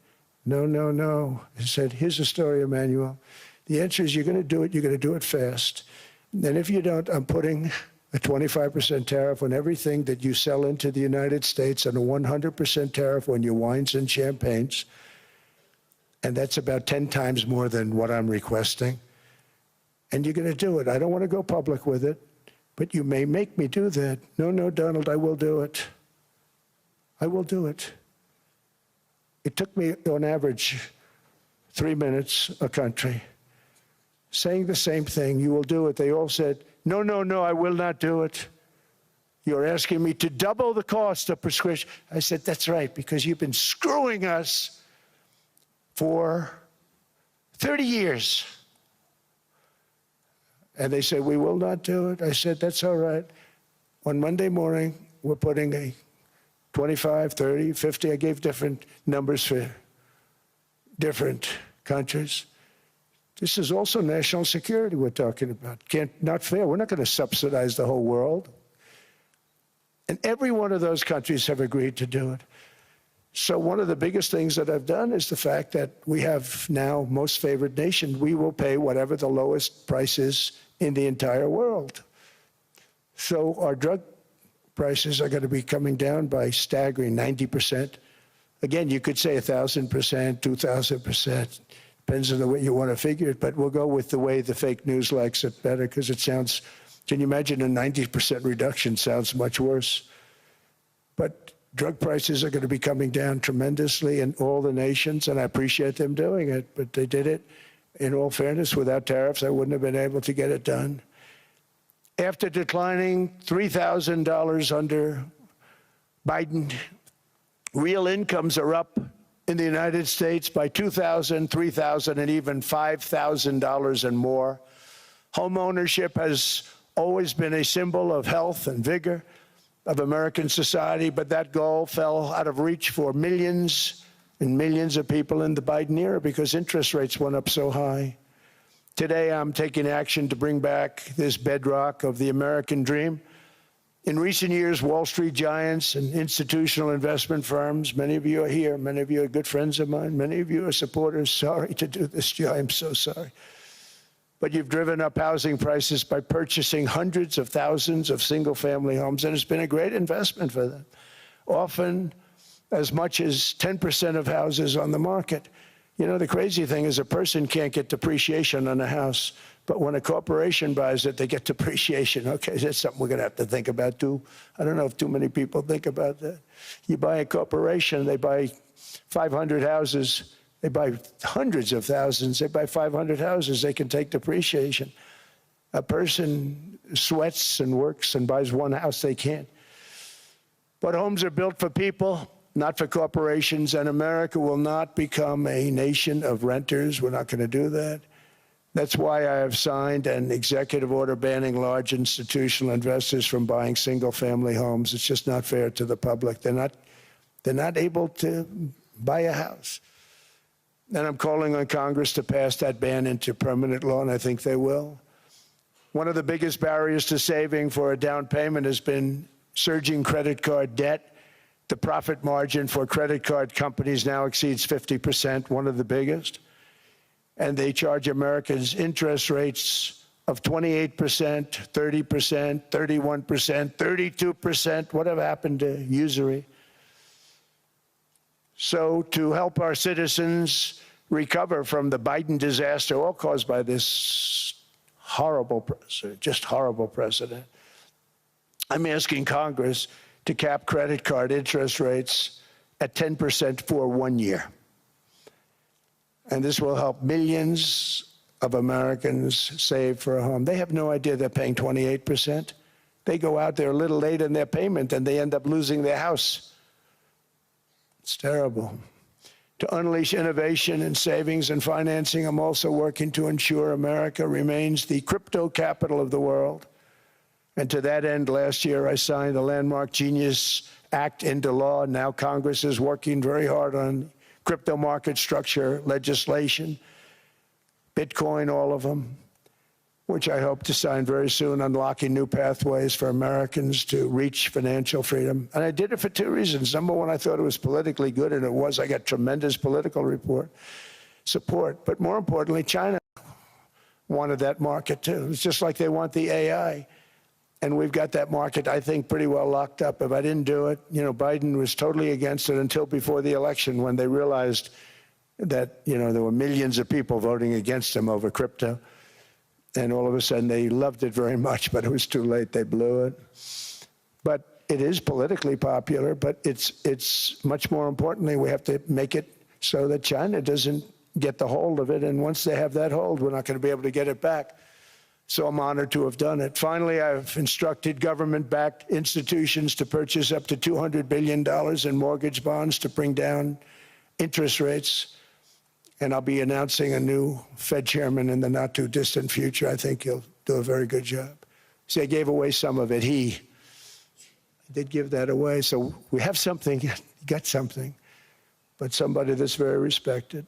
No, no, no. I said, here's the story, Emmanuel. The answer is you're going to do it, you're going to do it fast. And if you don't, I'm putting a 25% tariff on everything that you sell into the United States and a 100% tariff on your wines and champagnes. And that's about 10 times more than what I'm requesting. And you're going to do it. I don't want to go public with it, but you may make me do that. No, no, Donald, I will do it. I will do it. It took me, on average, 3 minutes a country, saying the same thing. You will do it. They all said, no, no, no, I will not do it. You're asking me to double the cost of prescription. I said, that's right, because you've been screwing us for 30 years. And they said, we will not do it. I said, that's all right. On Monday morning, we're putting a 25, 30, 50. I gave different numbers for different countries. This is also national security we're talking about. Not fair. We're not going to subsidize the whole world. And every one of those countries have agreed to do it. So one of the biggest things that I've done is the fact that we have now most favored nation. We will pay whatever the lowest price is in the entire world. So our drug prices are going to be coming down by staggering 90%. Again, you could say 1,000%, 2,000%. Depends on the way you want to figure it, but we'll go with the way the fake news likes it better because it sounds, can you imagine a 90% reduction sounds much worse. But drug prices are going to be coming down tremendously in all the nations, and I appreciate them doing it, but they did it. In all fairness, without tariffs, I wouldn't have been able to get it done. After declining $3,000 under Biden, real incomes are up in the United States by $2,000, $3,000, and even $5,000 and more. Home ownership has always been a symbol of health and vigor of American society, but that goal fell out of reach for millions and millions of people in the Biden era because interest rates went up so high. Today, I'm taking action to bring back this bedrock of the American dream. In recent years, Wall Street giants and institutional investment firms, many of you are here, many of you are good friends of mine, many of you are supporters. Sorry to do this to you, I'm so sorry. But you've driven up housing prices by purchasing hundreds of thousands of single-family homes, and it's been a great investment for them. Often as much as 10% of houses on the market. You know, the crazy thing is a person can't get depreciation on a house, but when a corporation buys it, they get depreciation. Okay, that's something we're going to have to think about, too. I don't know if too many people think about that. You buy a corporation, they buy 500 houses. They buy hundreds of thousands. They buy 500 houses. They can take depreciation. A person sweats and works and buys one house, they can't. But homes are built for people, not for corporations, and America will not become a nation of renters. We're not going to do that. That's why I have signed an executive order banning large institutional investors from buying single-family homes. It's just not fair to the public. They're not able to buy a house. And I'm calling on Congress to pass that ban into permanent law, and I think they will. One of the biggest barriers to saving for a down payment has been surging credit card debt. The profit margin for credit card companies now exceeds 50%, one of the biggest. And they charge Americans interest rates of 28%, 30%, 31%, 32%. Whatever happened to usury? So to help our citizens recover from the Biden disaster, all caused by this horrible president, just horrible president, I'm asking Congress to cap credit card interest rates at 10% for 1 year. And this will help millions of Americans save for a home. They have no idea they're paying 28%. They go out there a little late in their payment and they end up losing their house. It's terrible. To unleash innovation in savings and financing, I'm also working to ensure America remains the crypto capital of the world. And to that end, last year I signed the landmark Genius Act into law. Now Congress is working very hard on crypto market structure legislation, Bitcoin, all of them, which I hope to sign very soon, unlocking new pathways for Americans to reach financial freedom. And I did it for two reasons. Number one, I thought it was politically good, and it was. I got tremendous political support. But more importantly, China wanted that market too. It's just like they want the AI. And we've got that market, I think, pretty well locked up. If I didn't do it, Biden was totally against it until before the election, when they realized that, there were millions of people voting against him over crypto. And all of a sudden, they loved it very much, but it was too late. They blew it. But it is politically popular, but it's much more importantly, we have to make it so that China doesn't get the hold of it. And once they have that hold, we're not going to be able to get it back. So I'm honored to have done it. Finally, I've instructed government-backed institutions to purchase up to $200 billion in mortgage bonds to bring down interest rates. And I'll be announcing a new Fed chairman in the not-too-distant future. I think he'll do a very good job. See, I gave away some of it. He did give that away. So we have something, got something, but somebody that's very respected.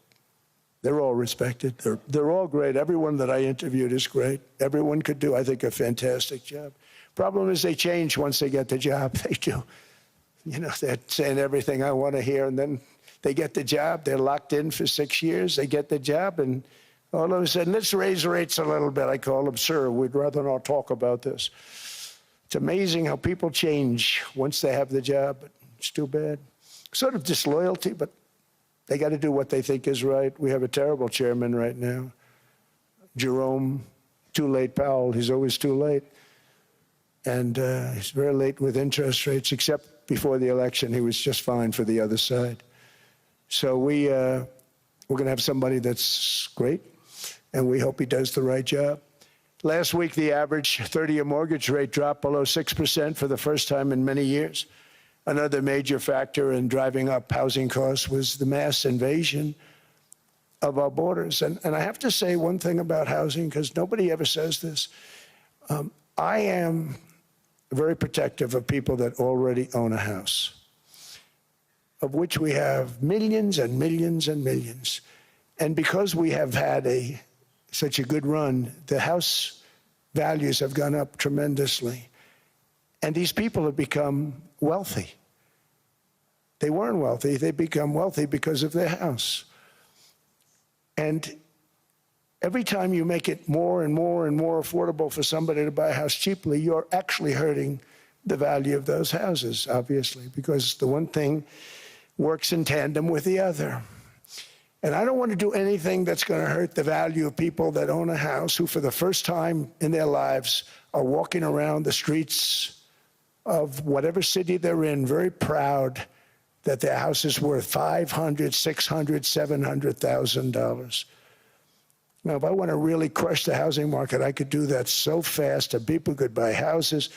They're all respected. They're all great. Everyone that I interviewed is great. Everyone could do, I think, a fantastic job. Problem is they change once they get the job. They do. They're saying everything I want to hear, and then they get the job. They're locked in for 6 years. They get the job, and all of a sudden, let's raise rates a little bit. I call them, sir, we'd rather not talk about this. It's amazing how people change once they have the job. But it's too bad. Sort of disloyalty, but they got to do what they think is right. We have a terrible chairman right now, Jerome Too Late Powell. He's always too late. And he's very late with interest rates, except before the election. He was just fine for the other side. So we're going to have somebody that's great, and we hope he does the right job. Last week, the average 30-year mortgage rate dropped below 6% for the first time in many years. Another major factor in driving up housing costs was the mass invasion of our borders. And I have to say one thing about housing, because nobody ever says this. I am very protective of people that already own a house, of which we have millions and millions and millions. And because we have had such a good run, the house values have gone up tremendously. And these people have become wealthy. They weren't wealthy. They become wealthy because of their house. And every time you make it more and more and more affordable for somebody to buy a house cheaply, you're actually hurting the value of those houses, obviously, because the one thing works in tandem with the other. And I don't want to do anything that's going to hurt the value of people that own a house, who for the first time in their lives are walking around the streets of whatever city they're in, very proud that their house is worth $500,000, $600,000, $700,000. Now, if I want to really crush the housing market, I could do that so fast that people could buy houses,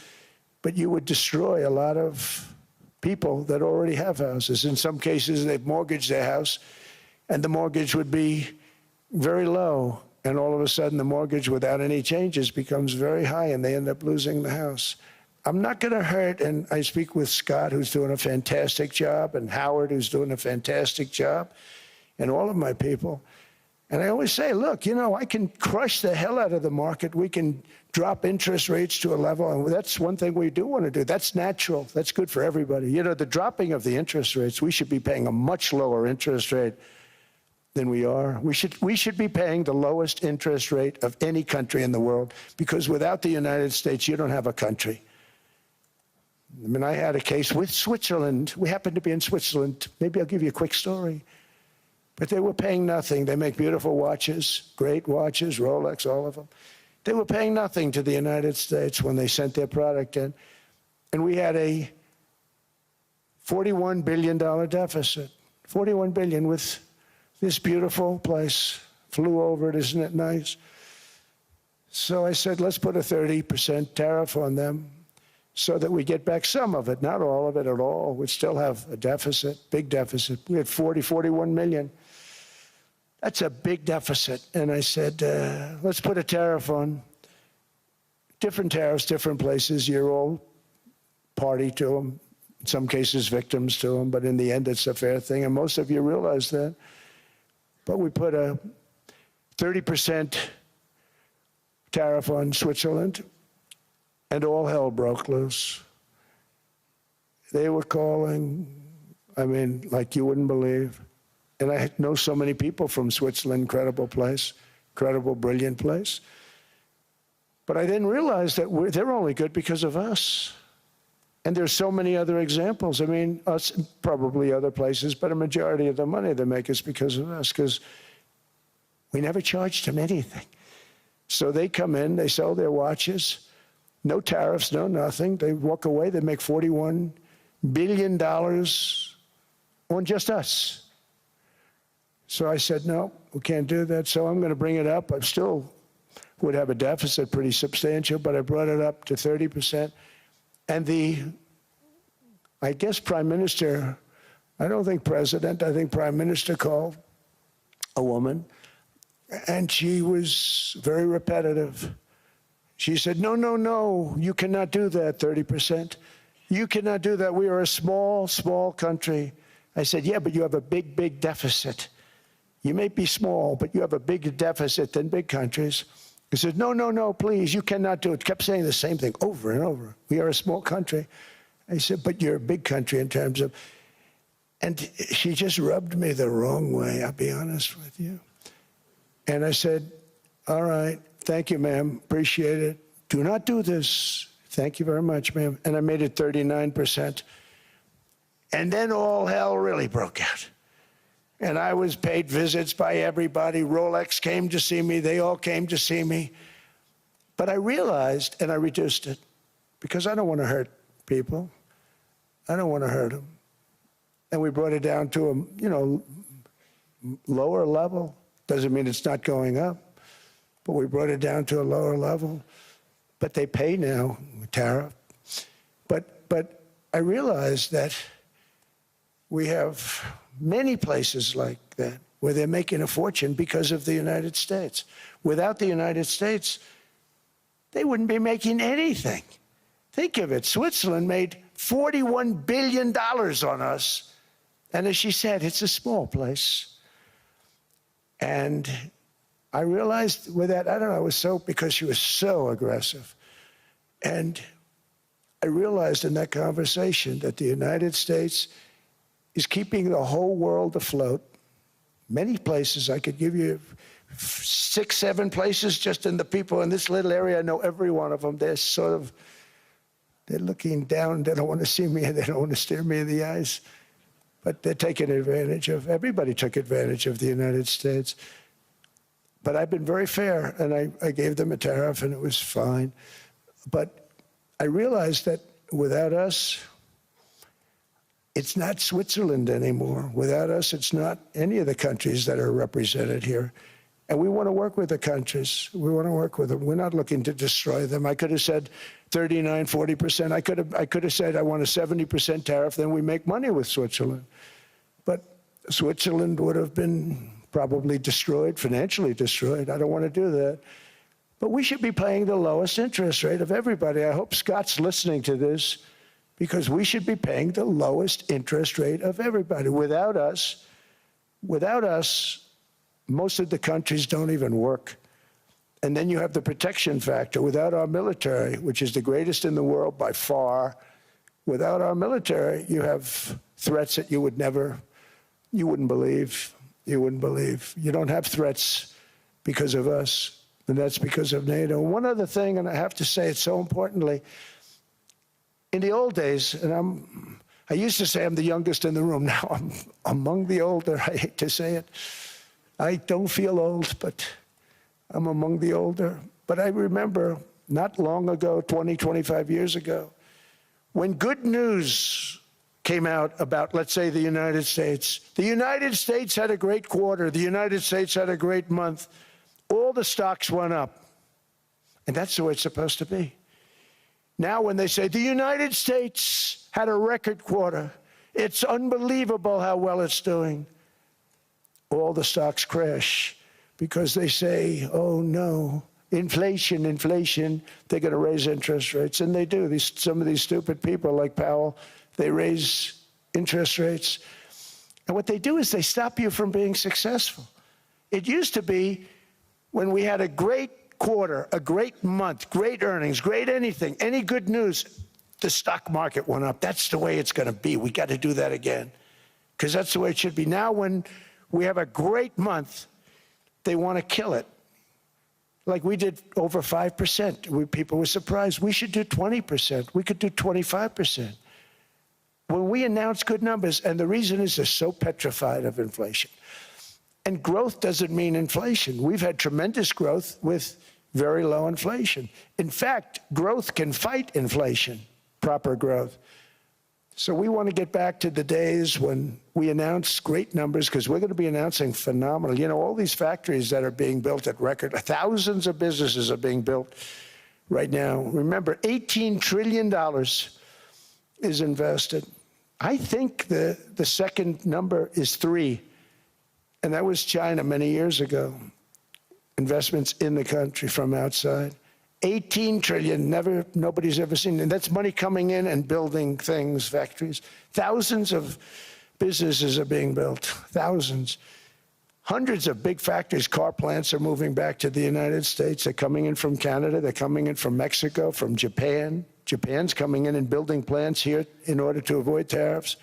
but you would destroy a lot of people that already have houses. In some cases, they've mortgaged their house, and the mortgage would be very low, and all of a sudden the mortgage without any changes becomes very high, and they end up losing the house. I'm not going to hurt, and I speak with Scott, who's doing a fantastic job, and Howard, who's doing a fantastic job, and all of my people. And I always say, look, I can crush the hell out of the market. We can drop interest rates to a level, and that's one thing we do want to do. That's natural. That's good for everybody. The dropping of the interest rates, we should be paying a much lower interest rate than we are. We should be paying the lowest interest rate of any country in the world, because without the United States, you don't have a country. I mean, I had a case with Switzerland. We happened to be in Switzerland. Maybe I'll give you a quick story. But they were paying nothing. They make beautiful watches, great watches, Rolex, all of them. They were paying nothing to the United States when they sent their product in. And we had a $41 billion deficit, $41 billion, with This beautiful place. Flew over it, isn't it nice? So I said, let's put a 30% tariff on them so that we get back some of it, not all of it at all. We'd still have a deficit, big deficit. We had 41 million. That's a big deficit. And I said, let's put a tariff on. Different tariffs, different places. You're all party to them. In some cases, victims to them. But in the end, it's a fair thing. And most of you realize that. But we put a 30% tariff on Switzerland, and all hell broke loose. They were calling, I mean, like you wouldn't believe. And I know so many people from Switzerland, incredible place, incredible, brilliant place. But I didn't realize that they're only good because of us. And there's so many other examples. I mean, us, probably other places, but a majority of the money they make is because of us, because we never charged them anything. So they come in, they sell their watches, no tariffs, no nothing. They walk away, they make $41 billion on just us. So I said, no, we can't do that. So I'm going to bring it up. I still would have a deficit pretty substantial, but I brought it up to 30%. And I guess Prime Minister, I don't think President, I think Prime Minister called a woman, and she was very repetitive. She said, no, no, no, you cannot do that, 30%. You cannot do that. We are a small, small country. I said, yeah, but you have a big, big deficit. You may be small, but you have a bigger deficit than big countries. He said, no, no, no, please, you cannot do it. Kept saying the same thing over and over. We are a small country. I said, but you're a big country in terms of, and she just rubbed me the wrong way, I'll be honest with you. And I said, all right, thank you, ma'am, appreciate it. Do not do this. Thank you very much, ma'am. And I made it 39%. And then all hell really broke out. And I was paid visits by everybody. Rolex came to see me. They all came to see me. But I realized, and I reduced it, because I don't want to hurt people. I don't want to hurt them. And we brought it down to a, lower level. Doesn't mean it's not going up, but we brought it down to a lower level. But they pay now, tariff. But I realized that we have many places like that where they're making a fortune because of the United States. Without the United States, they wouldn't be making anything. Think of it. Switzerland made $41 billion on us. And as she said, it's a small place. And I realized with that, I don't know, it was so, because she was so aggressive. And I realized in that conversation that the United States is keeping the whole world afloat. Many places, I could give you 6, 7 places just in the people in this little area. I know every one of them. They're sort of, they're looking down. They don't want to see me. They don't want to stare me in the eyes. But they're taking advantage of, everybody took advantage of the United States. But I've been very fair, and I gave them a tariff, and it was fine. But I realized that without us, it's not Switzerland anymore. Without us, it's not any of the countries that are represented here. And we want to work with the countries. We want to work with them. We're not looking to destroy them. I could have said 39, 40%. I could have said I want a 70% tariff, then we make money with Switzerland. But Switzerland would have been probably destroyed, financially destroyed. I don't want to do that. But we should be paying the lowest interest rate of everybody. I hope Scott's listening to this, because we should be paying the lowest interest rate of everybody. Without us, most of the countries don't even work. And then you have the protection factor. Without our military, which is the greatest in the world by far, without our military, you have threats that you wouldn't believe. You wouldn't believe. You don't have threats because of us, and that's because of NATO. One other thing, and I have to say it so importantly, in the old days, and I used to say I'm the youngest in the room. Now I'm among the older. I hate to say it. I don't feel old, but I'm among the older. But I remember not long ago, 20, 25 years ago, when good news came out about, let's say, the United States. The United States had a great quarter. The United States had a great month. All the stocks went up. And that's the way it's supposed to be. Now when they say the United States had a record quarter, it's unbelievable how well it's doing, all the stocks crash because they say, oh no, inflation, they're going to raise interest rates. And they do. Some of these stupid people like Powell, they raise interest rates. And what they do is they stop you from being successful. It used to be when we had a great quarter, a great month, great earnings, great anything, any good news, the stock market went up. That's the way it's going to be. We got to do that again because that's the way it should be. Now when we have a great month, they want to kill it. Like we did over 5%. People were surprised. We should do 20%. We could do 25%. When we announce good numbers, and the reason is they're so petrified of inflation. And growth doesn't mean inflation. We've had tremendous growth with very low inflation. In fact, growth can fight inflation, proper growth. So we want to get back to the days when we announce great numbers, because we're going to be announcing phenomenal. You know, all these factories that are being built at record, thousands of businesses are being built right now. Remember, $18 trillion is invested. I think the second number is 3. And that was China many years ago. Investments in the country from outside. 18 trillion, nobody's ever seen. And that's money coming in and building things, factories. Thousands of businesses are being built, thousands. Hundreds of big factories, car plants are moving back to the United States. They're coming in from Canada, they're coming in from Mexico, from Japan. Japan's coming in and building plants here in order to avoid tariffs.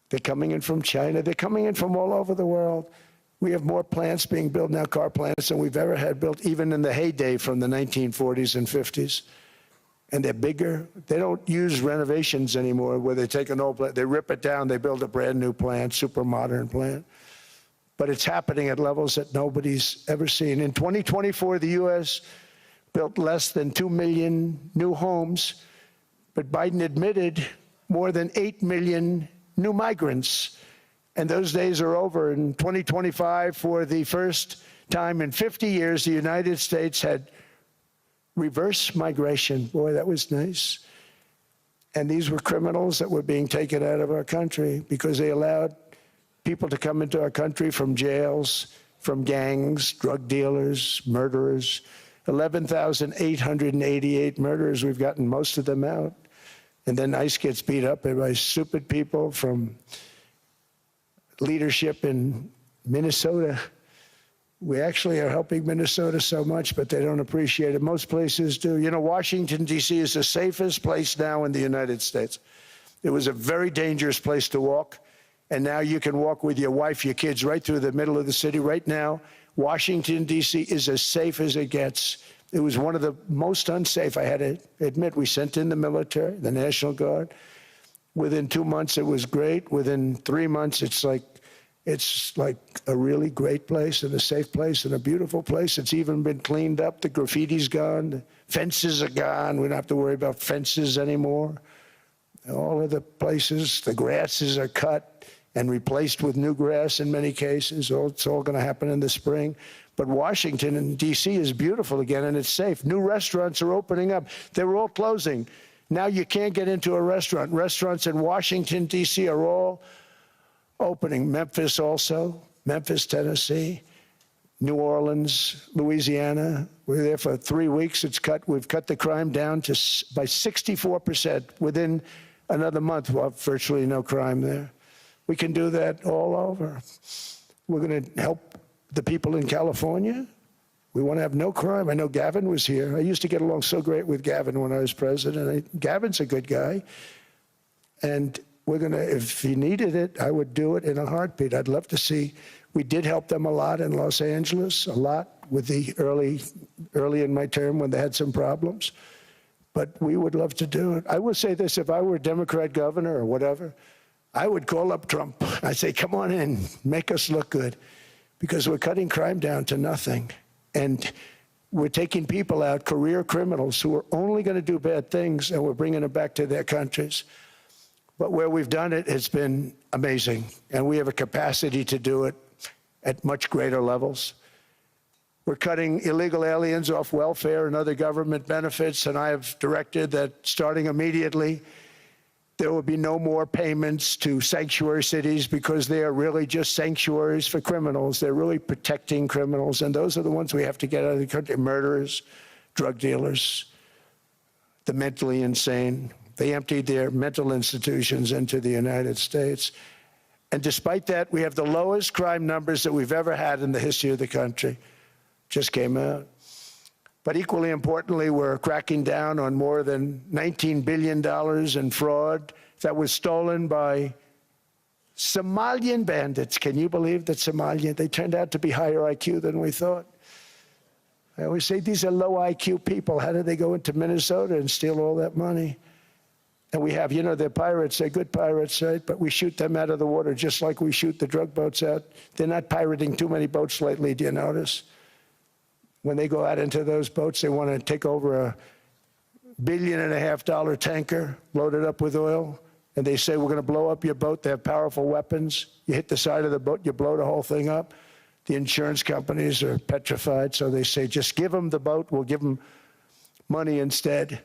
They're coming in from China. They're coming in from all over the world. We have more plants being built now, car plants, than we've ever had built, even in the heyday from the 1940s and 50s. And they're bigger. They don't use renovations anymore where they take an old plant, they rip it down, they build a brand new plant, super modern plant. But it's happening at levels that nobody's ever seen. In 2024, the U.S. built less than 2 million new homes, but Biden admitted more than 8 million new migrants. And those days are over. In 2025, for the first time in 50 years, the United States had reverse migration. Boy, that was nice. And these were criminals that were being taken out of our country because they allowed people to come into our country from jails, from gangs, drug dealers, murderers. 11,888 murderers. We've gotten most of them out. And then ICE gets beat up by stupid people from leadership in Minnesota. We actually are helping Minnesota so much, but they don't appreciate it. Most places do. You know, Washington, D.C. is the safest place now in the United States. It was a very dangerous place to walk, and now you can walk with your wife, your kids, right through the middle of the city. Right now, Washington, D.C. is as safe as it gets. It was one of the most unsafe. I had to admit, we sent in the military, the National Guard. Within 2 months, it was great. Within 3 months, it's like a really great place and a safe place and a beautiful place. It's even been cleaned up. The graffiti's gone. The fences are gone. We don't have to worry about fences anymore. All of the places, the grasses are cut and replaced with new grass in many cases. It's all going to happen in the spring. But Washington and D.C. is beautiful again, and it's safe. New restaurants are opening up. They were all closing. Now you can't get into a restaurant. Restaurants in Washington, D.C. are all opening. Memphis also, Memphis, Tennessee, New Orleans, Louisiana. We're there for 3 weeks. We've cut the crime down by 64%. Within another month, we'll have virtually no crime there. We can do that all over. We're going to help the people in California. We want to have no crime. I know Gavin was here. I used to get along so great with Gavin when I was president. Gavin's a good guy. And we're going to, if he needed it, I would do it in a heartbeat. I'd love to see. We did help them a lot in Los Angeles, a lot with the early in my term when they had some problems. But we would love to do it. I will say this, if I were a Democrat governor or whatever, I would call up Trump. I'd say, come on in, make us look good. Because we're cutting crime down to nothing. And we're taking people out, career criminals, who are only going to do bad things, and we're bringing them back to their countries. But where we've done it, it's been amazing. And we have a capacity to do it at much greater levels. We're cutting illegal aliens off welfare and other government benefits, and I have directed that starting immediately, there will be no more payments to sanctuary cities because they are really just sanctuaries for criminals. They're really protecting criminals, and those are the ones we have to get out of the country: murderers, drug dealers, the mentally insane. They emptied their mental institutions into the United States. And despite that, we have the lowest crime numbers that we've ever had in the history of the country. Just came out. But equally importantly, we're cracking down on more than $19 billion in fraud that was stolen by Somalian bandits. Can you believe that Somalia? They turned out to be higher IQ than we thought. I always say these are low IQ people. How did they go into Minnesota and steal all that money? And we have, you know, they're pirates, they're good pirates, right? But we shoot them out of the water just like we shoot the drug boats out. They're not pirating too many boats lately, do you notice? When they go out into those boats, they want to take over $1.5 billion tanker loaded up with oil, and they say, we're going to blow up your boat. They have powerful weapons. You hit the side of the boat, you blow the whole thing up. The insurance companies are petrified, so they say, just give them the boat, we'll give them money instead.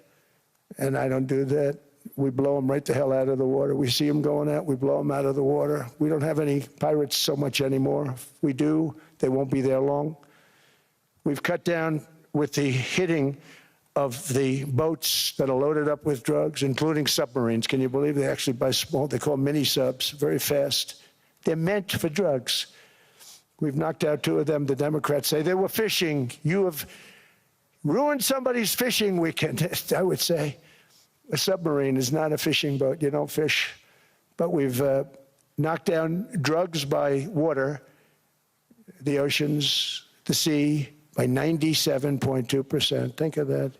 And I don't do that. We blow them right the hell out of the water. We see them going out, we blow them out of the water. We don't have any pirates so much anymore. If we do, they won't be there long. We've cut down with the hitting of the boats that are loaded up with drugs, including submarines. Can you believe they actually buy small, they call mini subs, very fast. They're meant for drugs. We've knocked out 2 of them. The Democrats say they were fishing. You have ruined somebody's fishing weekend, I would say. A submarine is not a fishing boat. You don't fish. But we've knocked down drugs by water, the oceans, the sea, by 97.2%. Think of that.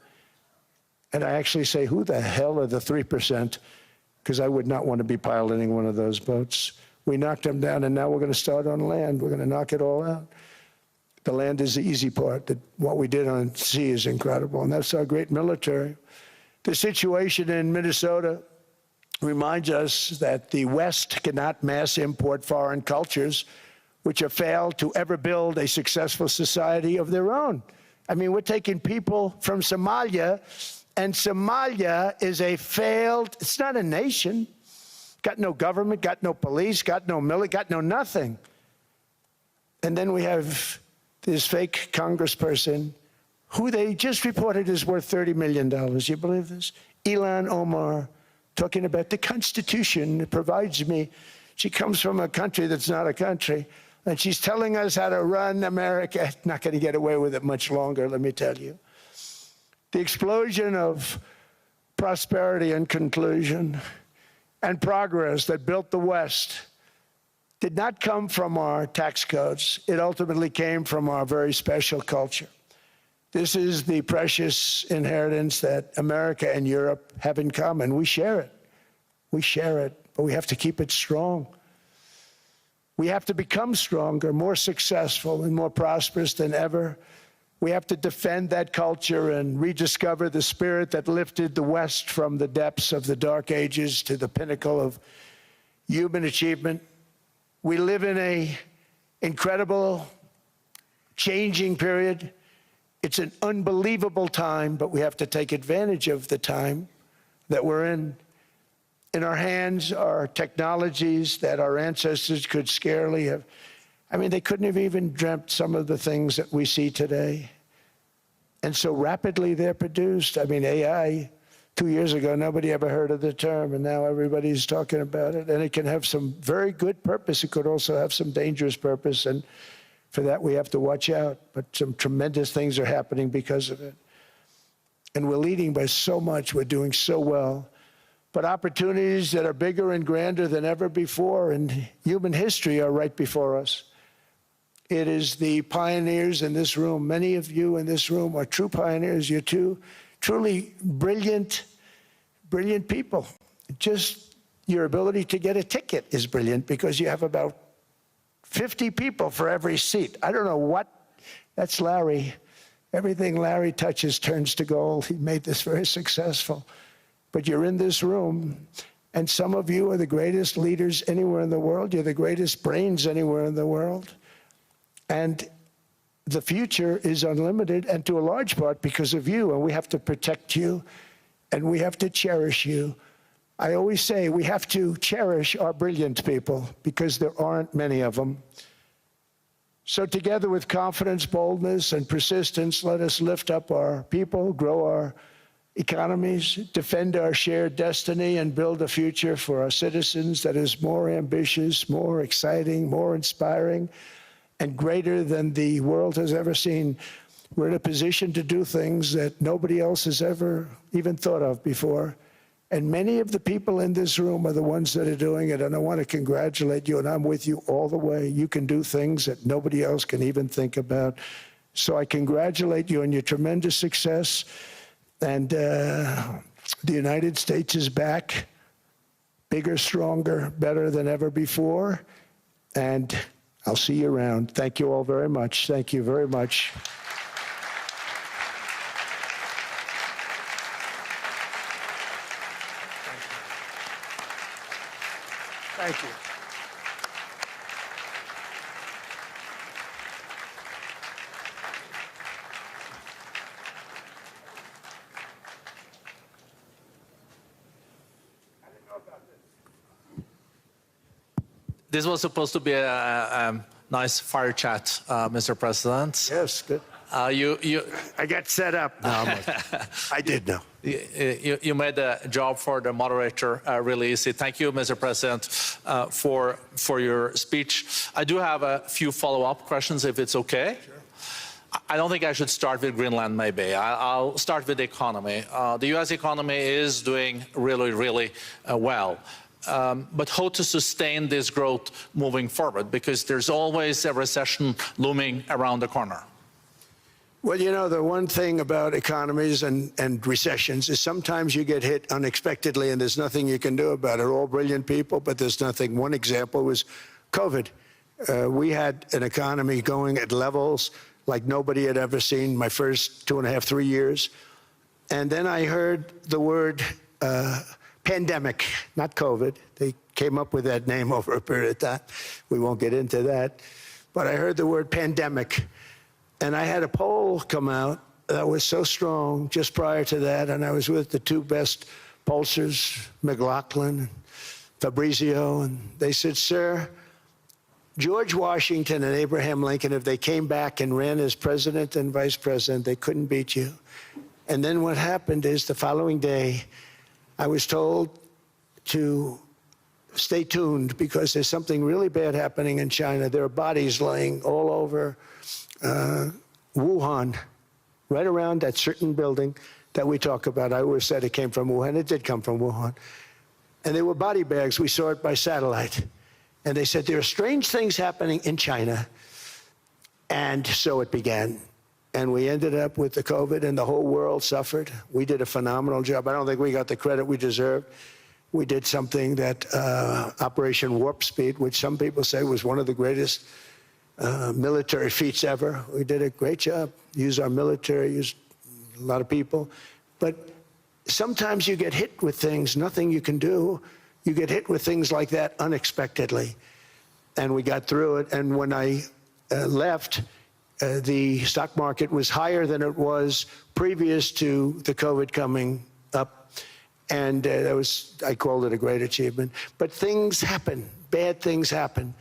And I actually say, who the hell are the 3%? Because I would not want to be piloting one of those boats. We knocked them down, and now we're going to start on land. We're going to knock it all out. The land is the easy part. What we did on sea is incredible, and that's our great military. The situation in Minnesota reminds us that the West cannot mass import foreign cultures which have failed to ever build a successful society of their own. I mean, we're taking people from Somalia, and Somalia is a failed, it's not a nation. Got no government, got no police, got no military, got no nothing. And then we have this fake congressperson who they just reported is worth $30 million. You believe this? Ilhan Omar, talking about the Constitution that provides me. She comes from a country that's not a country, and she's telling us how to run America. Not going to get away with it much longer, let me tell you. The explosion of prosperity and conclusion and progress that built the West did not come from our tax codes. It ultimately came from our very special culture. This is the precious inheritance that America and Europe have in common. We share it. We share it, but we have to keep it strong. We have to become stronger, more successful, and more prosperous than ever. We have to defend that culture and rediscover the spirit that lifted the West from the depths of the Dark Ages to the pinnacle of human achievement. We live in an incredible, changing period. It's an unbelievable time, but we have to take advantage of the time that we're in. In our hands are technologies that our ancestors could scarcely have. I mean, they couldn't have even dreamt some of the things that we see today. And so rapidly they're produced. I mean, AI, 2 years ago, nobody ever heard of the term, and now everybody's talking about it. And it can have some very good purpose. It could also have some dangerous purpose, and for that we have to watch out. But some tremendous things are happening because of it. And we're leading by so much. We're doing so well. But opportunities that are bigger and grander than ever before in human history are right before us. It is the pioneers in this room. Many of you in this room are true pioneers. You're two truly brilliant, brilliant people. Just your ability to get a ticket is brilliant because you have about 50 people for every seat. I don't know what, that's Larry. Everything Larry touches turns to gold. He made this very successful. But you're in this room, And some of you are the greatest leaders anywhere in the world. You're the greatest brains anywhere in the world. And the future is unlimited, and to a large part because of you, and we have to protect you, and we have to cherish you. I always say we have to cherish our brilliant people because there aren't many of them. So together with confidence, boldness, and persistence, let us lift up our people, grow our economies, defend our shared destiny, and build a future for our citizens that is more ambitious, more exciting, more inspiring, and greater than the world has ever seen. We're in a position to do things that nobody else has ever even thought of before. And many of the people in this room are the ones that are doing it, and I want to congratulate you, and I'm with you all the way. You can do things that nobody else can even think about. So I congratulate you on your tremendous success. And the United States is back, bigger, stronger, better than ever before. And I'll see you around. Thank you all very much. Thank you very much. Thank you. This was supposed to be a nice fire chat, Mr. President. Yes, good. I got set up. No, I did know. You made the job for the moderator really easy. Thank you, Mr. President, for your speech. I do have a few follow-up questions, if it's okay. Sure. I don't think I should start with Greenland, maybe. I'll start with the economy. The U.S. economy is doing really well. But how to sustain this growth moving forward? Because there's always a recession looming around the corner. Well, you know, the one thing about economies and recessions is sometimes you get hit unexpectedly and there's nothing you can do about it. All brilliant people, but there's nothing. One example was COVID. We had an economy going at levels like nobody had ever seen my first 2.5, 3 years. And then I heard the word pandemic, not COVID. They came up with that name over a period of time. We won't get into that. But I heard the word pandemic. And I had a poll come out that was so strong just prior to that, and I was with the two best pollsters, McLaughlin and Fabrizio, and they said, sir, George Washington and Abraham Lincoln, if they came back and ran as president and vice president, they couldn't beat you. And then what happened is the following day, I was told to stay tuned because there's something really bad happening in China. There are bodies laying all over Wuhan, right around that certain building that we talk about. I always said it came from Wuhan. It did come from Wuhan. And they were body bags. We saw it by satellite. And they said, there are strange things happening in China. And so it began. And we ended up with the COVID, and the whole world suffered. We did a phenomenal job. I don't think we got the credit we deserved. We did something that Operation Warp Speed, which some people say was one of the greatest military feats ever. We did a great job. Used our military, used a lot of people. But sometimes you get hit with things, nothing you can do. You get hit with things like that unexpectedly. And we got through it. And when I left, the stock market was higher than it was previous to the COVID coming up. And that was, I called it a great achievement. But things happen, bad things happen.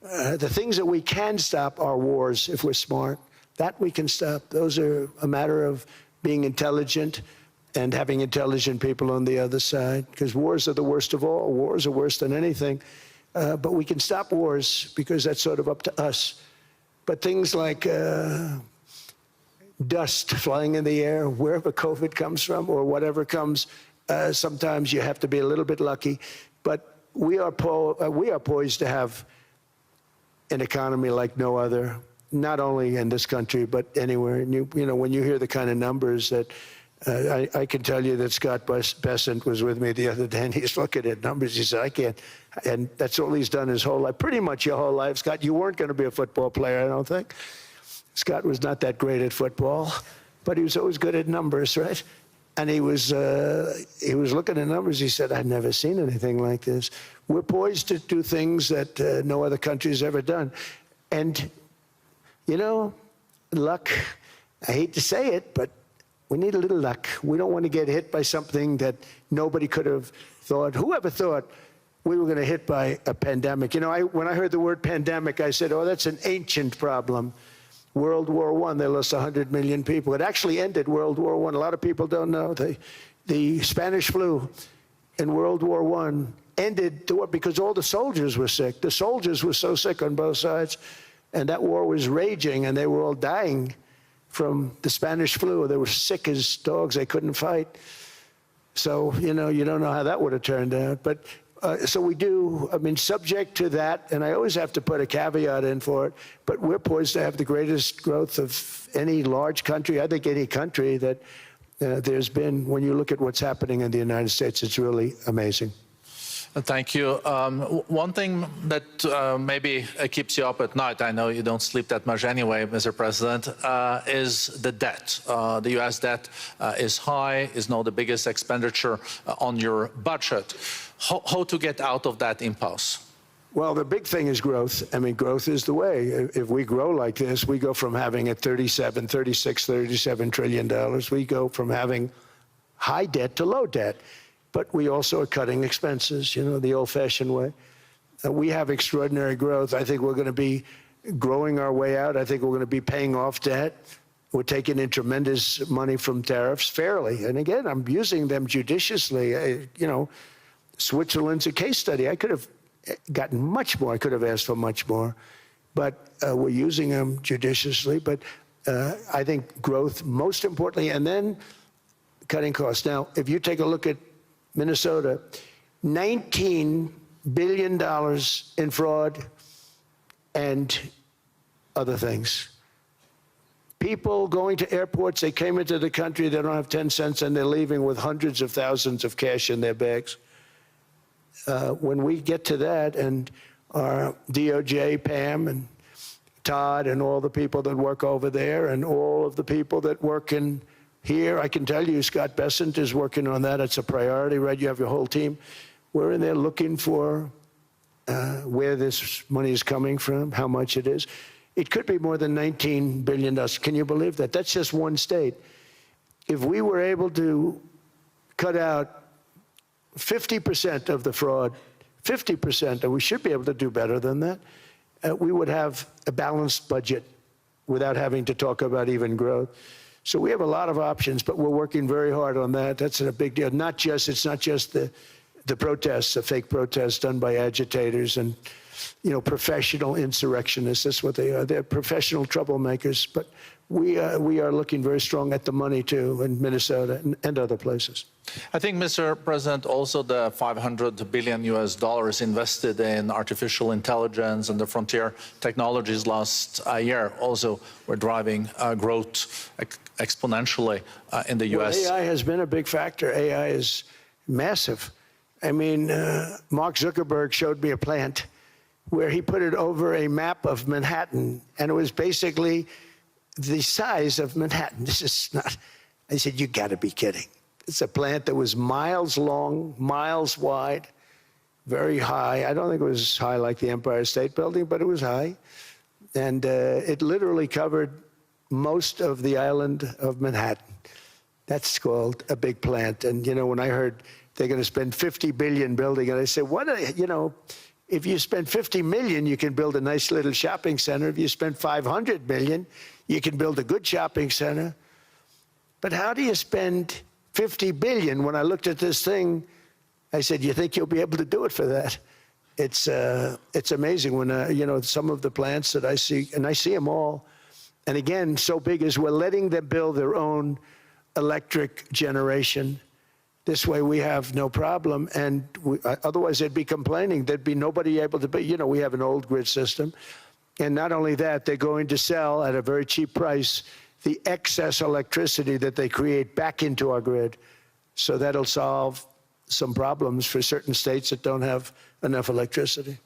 The things that we can stop are wars if we're smart. That we can stop. Those are a matter of being intelligent and having intelligent people on the other side, because wars are the worst of all. Wars are worse than anything. But we can stop wars because that's sort of up to us. But things like dust flying in the air, wherever COVID comes from or whatever comes, sometimes you have to be a little bit lucky. But we are poised to have an economy like no other, not only in this country, but anywhere. And you know, when you hear the kind of numbers that I can tell you that Scott Bessent was with me the other day, and he's looking at numbers. He said, I can't. And that's all he's done his whole life, pretty much your whole life. Scott, you weren't going to be a football player, I don't think. Scott was not that great at football, but he was always good at numbers, right? And he was looking at numbers. He said, "I've never seen anything like this." We're poised to do things that no other country's ever done. And, you know, luck, I hate to say it, but we need a little luck. We don't want to get hit by something that nobody could have thought. Whoever thought we were going to hit by a pandemic? You know, when I heard the word pandemic, I said, oh, that's an ancient problem. World War I, they lost 100 million people. It actually ended World War I. A lot of people don't know. The Spanish flu in World War I ended the war because all the soldiers were sick. The soldiers were so sick on both sides, and that war was raging, and they were all dying from the Spanish flu. They were sick as dogs. They couldn't fight. So, you know, you don't know how that would have turned out. But so we do, I mean, subject to that, and I always have to put a caveat in for it, but we're poised to have the greatest growth of any large country, I think any country that there's been. When you look at what's happening in the United States, it's really amazing. Thank you. One thing that maybe keeps you up at night, I know you don't sleep that much anyway, Mr. President, is the debt. The U.S. debt is high, is now the biggest expenditure on your budget. How to get out of that impasse? Well, the big thing is growth. I mean, growth is the way. If we grow like this, we go from having a $37 trillion. We go from having high debt to low debt. But we also are cutting expenses, you know, the old-fashioned way. We have extraordinary growth. I think we're going to be growing our way out. I think we're going to be paying off debt. We're taking in tremendous money from tariffs fairly. And again, I'm using them judiciously. You know, Switzerland's a case study. I could have gotten much more. I could have asked for much more. But we're using them judiciously. But I think growth, most importantly, and then cutting costs. Now, if you take a look at Minnesota, $19 billion in fraud and other things. People going to airports, they came into the country, they don't have 10 cents, and they're leaving with hundreds of thousands of cash in their bags. When we get to that, and our DOJ, Pam, and Todd, and all the people that work over there, and all of the people that work in here, I can tell you, Scott Bessent is working on that. It's a priority, right? You have your whole team. We're in there looking for where this money is coming from, how much it is. It could be more than $19 billion. Can you believe that? That's just one state. If we were able to cut out 50% of the fraud, 50%, and we should be able to do better than that, we would have a balanced budget without having to talk about even growth. So we have a lot of options, but we're working very hard on that. That's a big deal. It's not just the protests, the fake protests done by agitators and, you know, professional insurrectionists. That's what they are. They're professional troublemakers. But we are looking very strong at the money too in Minnesota and other places. I think, Mr. President, also the $500 billion invested in artificial intelligence and the frontier technologies last year also were driving growth exponentially in the U.S. Well, AI has been a big factor. AI is massive. I mean, Mark Zuckerberg showed me a plant where he put it over a map of Manhattan, and it was basically the size of Manhattan. This is not, I said, you got to be kidding. It's a plant that was miles long, miles wide, very high. I don't think it was high like the Empire State Building, but it was high. And it literally covered most of the island of Manhattan. That's called a big plant. And, you know, when I heard they're going to spend $50 billion building it, I said, you know, if you spend $50 million, you can build a nice little shopping center. If you spend $500 million, you can build a good shopping center. But how do you spend $50 billion? When I looked at this thing, I said, you think you'll be able to do it for that? It's amazing when, you know, some of the plants that I see, and I see them all. And again, so big as we're letting them build their own electric generation. This way we have no problem. And otherwise they'd be complaining. There'd be nobody able to be, you know, we have an old grid system. And not only that, they're going to sell at a very cheap price the excess electricity that they create back into our grid. So that'll solve some problems for certain states that don't have enough electricity.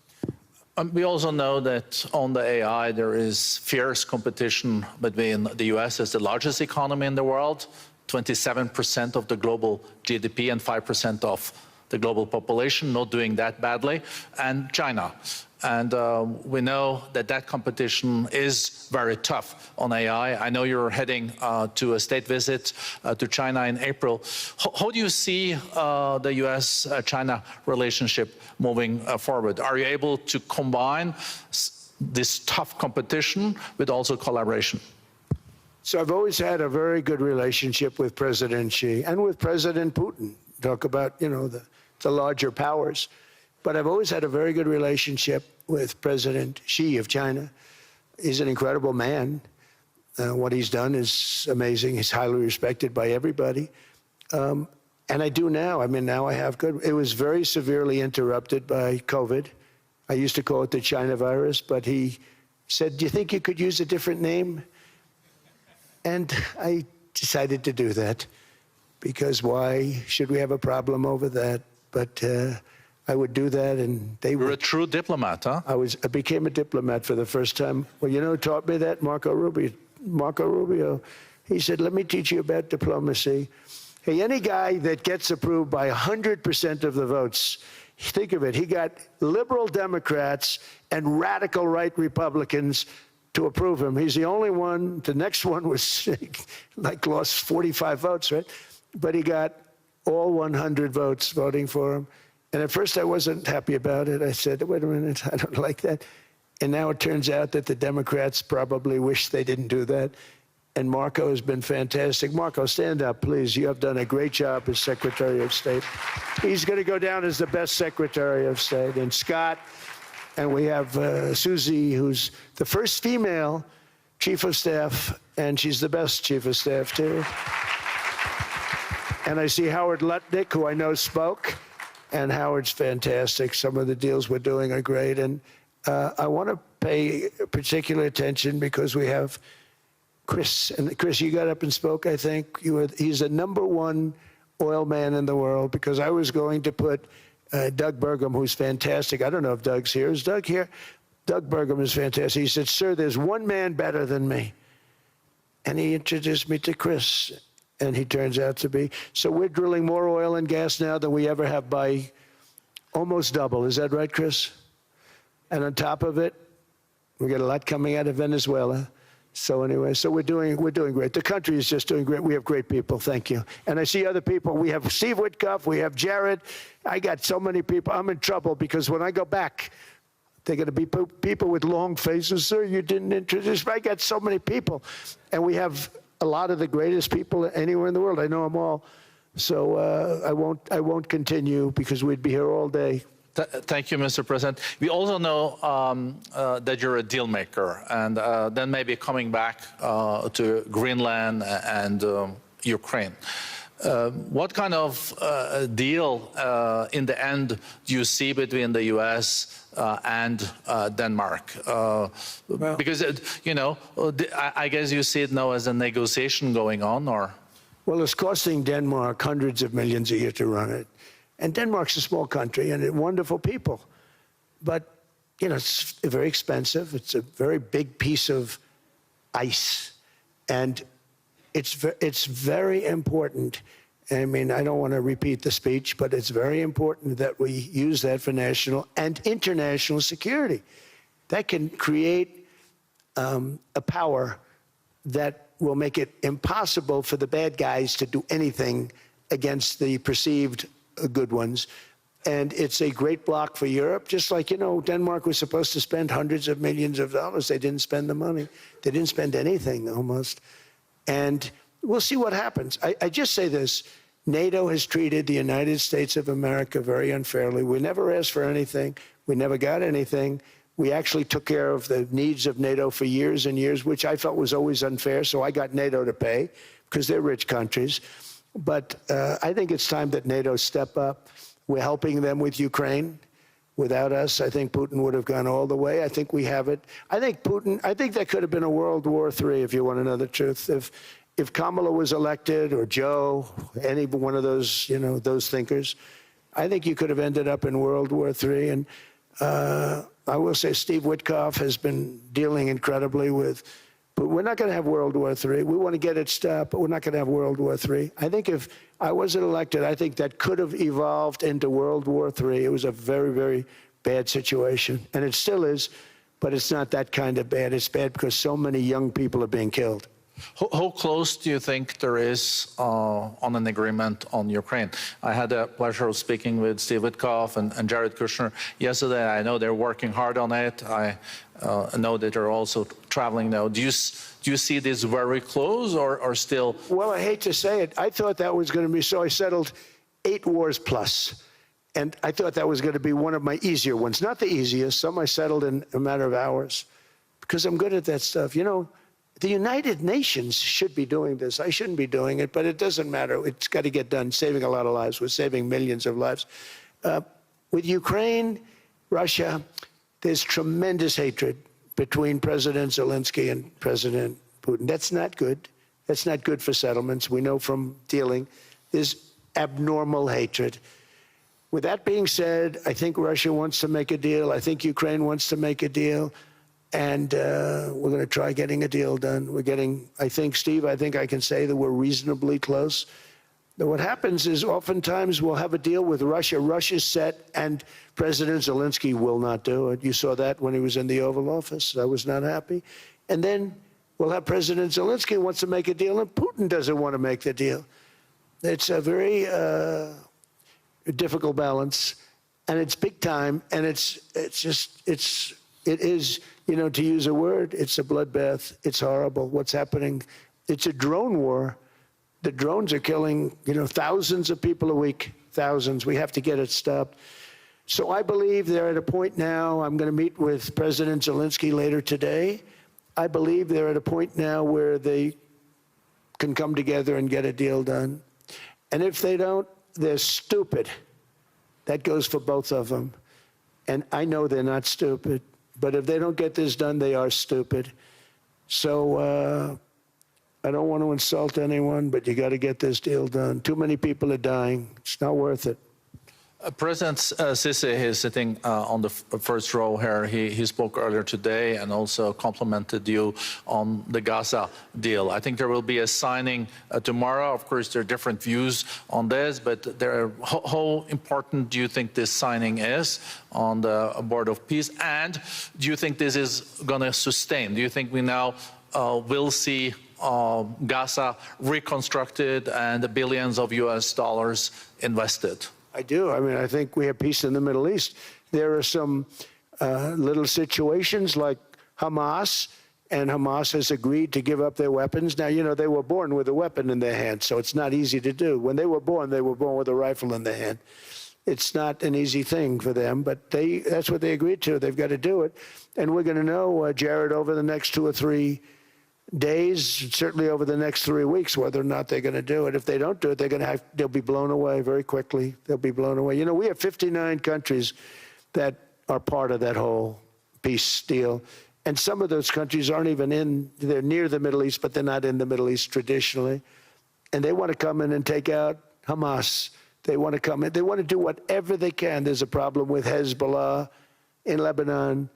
We also know that on the AI, there is fierce competition between the U.S. as the largest economy in the world 27% of the global GDP and 5% of the global population, not doing that badly, and China. And we know that that competition is very tough on AI. I know you're heading to a state visit to China in April. How do you see the US-China relationship moving forward? Are you able to combine this tough competition with also collaboration? So I've always had a very good relationship with President Xi and with President Putin. Talk about, the larger powers. But I've always had a very good relationship with President Xi of China. He's an incredible man. What he's done is amazing. He's highly respected by everybody. And I do now. I mean, now I have good. It was very severely interrupted by COVID. I used to call it the China virus, but he said, do you think you could use a different name? And I decided to do that, because why should we have a problem over that? But I would do that, and they were. You're a true diplomat, huh? I became a diplomat for the first time. Well, you know who taught me that? Marco Rubio. Marco Rubio. He said, let me teach you about diplomacy. Hey, any guy that gets approved by 100% of the votes, think of it, he got liberal Democrats and radical right Republicans to approve him. He's the only one. The next one was lost 45 votes, right? But he got all 100 votes voting for him. And at first I wasn't happy about it. I said, wait a minute, I don't like that. And now it turns out that the Democrats probably wish they didn't do that. And Marco has been fantastic. Marco, stand up, please. You have done a great job as Secretary of State. He's going to go down as the best Secretary of State. And Scott, and we have Susie, who's the first female Chief of Staff, and she's the best Chief of Staff, too. And I see Howard Lutnick, who I know spoke, and Howard's fantastic. Some of the deals we're doing are great. And I want to pay particular attention because we have Chris. And Chris, you got up and spoke, I think. He's the #1 oil man in the world, because I was going to put Doug Burgum, who's fantastic. I don't know if Doug's here. Is Doug here? Doug Burgum is fantastic. He said, sir, there's one man better than me. And he introduced me to Chris. And he turns out to be. So we're drilling more oil and gas now than we ever have, by almost double. Is that right, Chris? And on top of it, we got a lot coming out of Venezuela. So anyway, so we're doing great. The country is just doing great. We have great people. Thank you. And I see other people. We have Steve Witkoff. We have Jared. I got so many people. I'm in trouble, because when I go back, they're going to be people with long faces. Sir, you didn't introduce me. I got so many people. And we have a lot of the greatest people anywhere in the world. I know them all. So I won't continue, because we'd be here all day. Thank you, Mr. President. We also know that you're a deal maker, and then maybe coming back to Greenland and Ukraine. What kind of deal in the end do you see between the U.S. And Denmark? Because, I guess you see it now as a negotiation going on, or? Well, it's costing Denmark hundreds of millions a year to run it. And Denmark's a small country and wonderful people. But, it's very expensive. It's a very big piece of ice. And it's very important. I mean, I don't want to repeat the speech, but it's very important that we use that for national and international security. That can create a power that will make it impossible for the bad guys to do anything against the perceived good ones. And it's a great block for Europe. Just like, Denmark was supposed to spend hundreds of millions of dollars. They didn't spend the money. They didn't spend anything, almost. And we'll see what happens. I just say this. NATO has treated the United States of America very unfairly. We never asked for anything. We never got anything. We actually took care of the needs of NATO for years and years, which I felt was always unfair. So I got NATO to pay, because they're rich countries. But I think it's time that NATO step up. We're helping them with Ukraine. Without us, I think Putin would have gone all the way. I think we have it. I think that could have been a World War III, if you want to know the truth. If Kamala was elected, or Joe, any one of those, those thinkers, I think you could have ended up in World War III. And I will say Steve Witkoff has been dealing incredibly with But we're not going to have World War III. We want to get it stopped, but we're not going to have World War III. I think if I wasn't elected, I think that could have evolved into World War III. It was a very, very bad situation, and it still is, but it's not that kind of bad. It's bad because so many young people are being killed. How close do you think there is on an agreement on Ukraine? I had the pleasure of speaking with Steve Witkoff and Jared Kushner yesterday. I know they're working hard on it. I know that they're also traveling now. Do you see this very close or still? Well, I hate to say it. I thought that was going to be so. I settled 8 wars plus. And I thought that was going to be one of my easier ones. Not the easiest. Some I settled in a matter of hours because I'm good at that stuff. You know, the United Nations should be doing this. I shouldn't be doing it, but it doesn't matter. It's got to get done, saving a lot of lives. We're saving millions of lives. With Ukraine, Russia, there's tremendous hatred between President Zelensky and President Putin. That's not good. That's not good for settlements. We know from dealing. There's abnormal hatred. With that being said, I think Russia wants to make a deal. I think Ukraine wants to make a deal. And we're going to try getting a deal done. We're getting, I think, Steve, I think I can say that we're reasonably close. But what happens is oftentimes we'll have a deal with Russia. Russia's set, and President Zelensky will not do it. You saw that when he was in the Oval Office. I was not happy. And then we'll have President Zelensky wants to make a deal, and Putin doesn't want to make the deal. It's a very difficult balance, and it's big time, and it is, you know, to use a word, it's a bloodbath. It's horrible what's happening. It's a drone war. The drones are killing, you know, thousands of people a week, thousands. We have to get it stopped. So I believe they're at a point now, I'm going to meet with President Zelensky later today. I believe they're at a point now where they can come together and get a deal done. And if they don't, they're stupid. That goes for both of them. And I know they're not stupid. But if they don't get this done, they are stupid. So I don't want to insult anyone, but you got to get this deal done. Too many people are dying. It's not worth it. President Sisi is sitting on the first row here. He spoke earlier today and also complimented you on the Gaza deal. I think there will be a signing tomorrow. Of course, there are different views on this, but how important do you think this signing is on the Board of Peace? And do you think this is going to sustain? Do you think we now will see Gaza reconstructed and the billions of US dollars invested? I do. I mean, I think we have peace in the Middle East. There are some little situations like Hamas, and Hamas has agreed to give up their weapons. Now, you know, they were born with a weapon in their hand, so it's not easy to do. When they were born with a rifle in their hand. It's not an easy thing for them, but that's what they agreed to. They've got to do it. And we're going to know, Jared, over the next 2 or 3 days, certainly over the next 3 weeks, whether or not they're going to do it. If they don't do it, they'll be blown away very quickly. They'll be blown away. You know, we have 59 countries that are part of that whole peace deal. And some of those countries aren't even they're near the Middle East, but they're not in the Middle East traditionally. And they want to come in and take out Hamas. They want to come in. They want to do whatever they can. There's a problem with Hezbollah in Lebanon,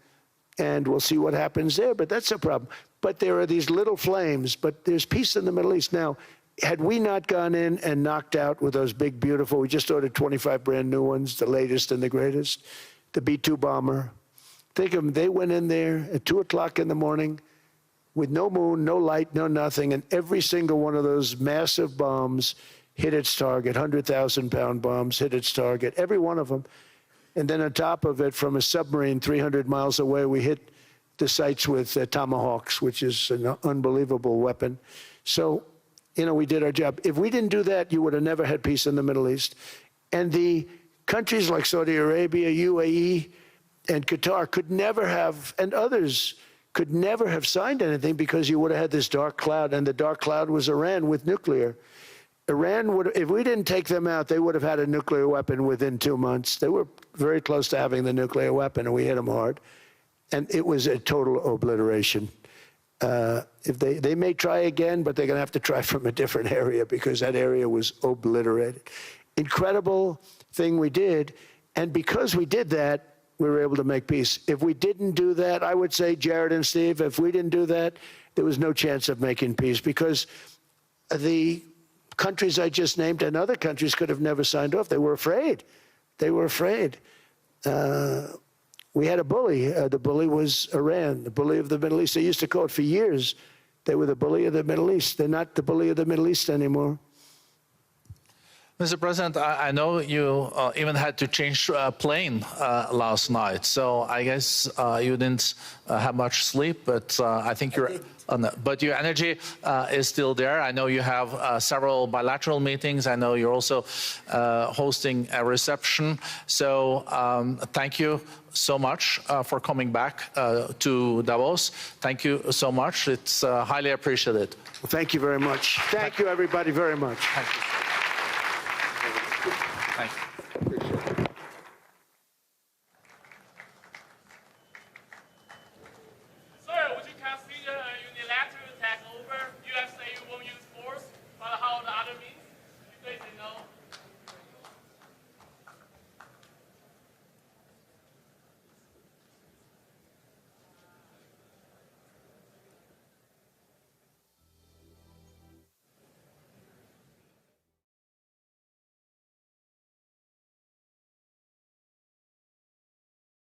and we'll see what happens there, but that's a problem. But there are these little flames, but there's peace in the Middle East. Now, had we not gone in and knocked out with those big, beautiful, we just ordered 25 brand new ones, the latest and the greatest, the B-2 bomber. Think of them, they went in there at 2 o'clock in the morning with no moon, no light, no nothing, and every single one of those massive bombs hit its target, 100,000-pound bombs hit its target, every one of them. And then on top of it, from a submarine 300 miles away, we hit the sites with Tomahawks, which is an unbelievable weapon. So, you know, we did our job. If we didn't do that, you would have never had peace in the Middle East. And the countries like Saudi Arabia, UAE, and Qatar could never have, and others could never have signed anything because you would have had this dark cloud, and the dark cloud was Iran with nuclear. Iran would, if we didn't take them out, they would have had a nuclear weapon within 2 months. They were very close to having the nuclear weapon, and we hit them hard. And it was a total obliteration. If they may try again, but they're going to have to try from a different area because that area was obliterated. Incredible thing we did. And because we did that, we were able to make peace. If we didn't do that, I would say, Jared and Steve, if we didn't do that, there was no chance of making peace because the countries I just named and other countries could have never signed off. They were afraid. They were afraid. We had a bully. The bully was Iran, the bully of the Middle East. They used to call it for years. They were the bully of the Middle East. They're not the bully of the Middle East anymore. Mr. President, I know you even had to change a plane last night, so I guess you didn't have much sleep, but I think but your energy is still there. I know you have several bilateral meetings. I know you're also hosting a reception. So thank you so much for coming back to Davos. Thank you so much. It's highly appreciated. Well, thank you very much. Thank you, everybody, very much. Thank you. Thank you.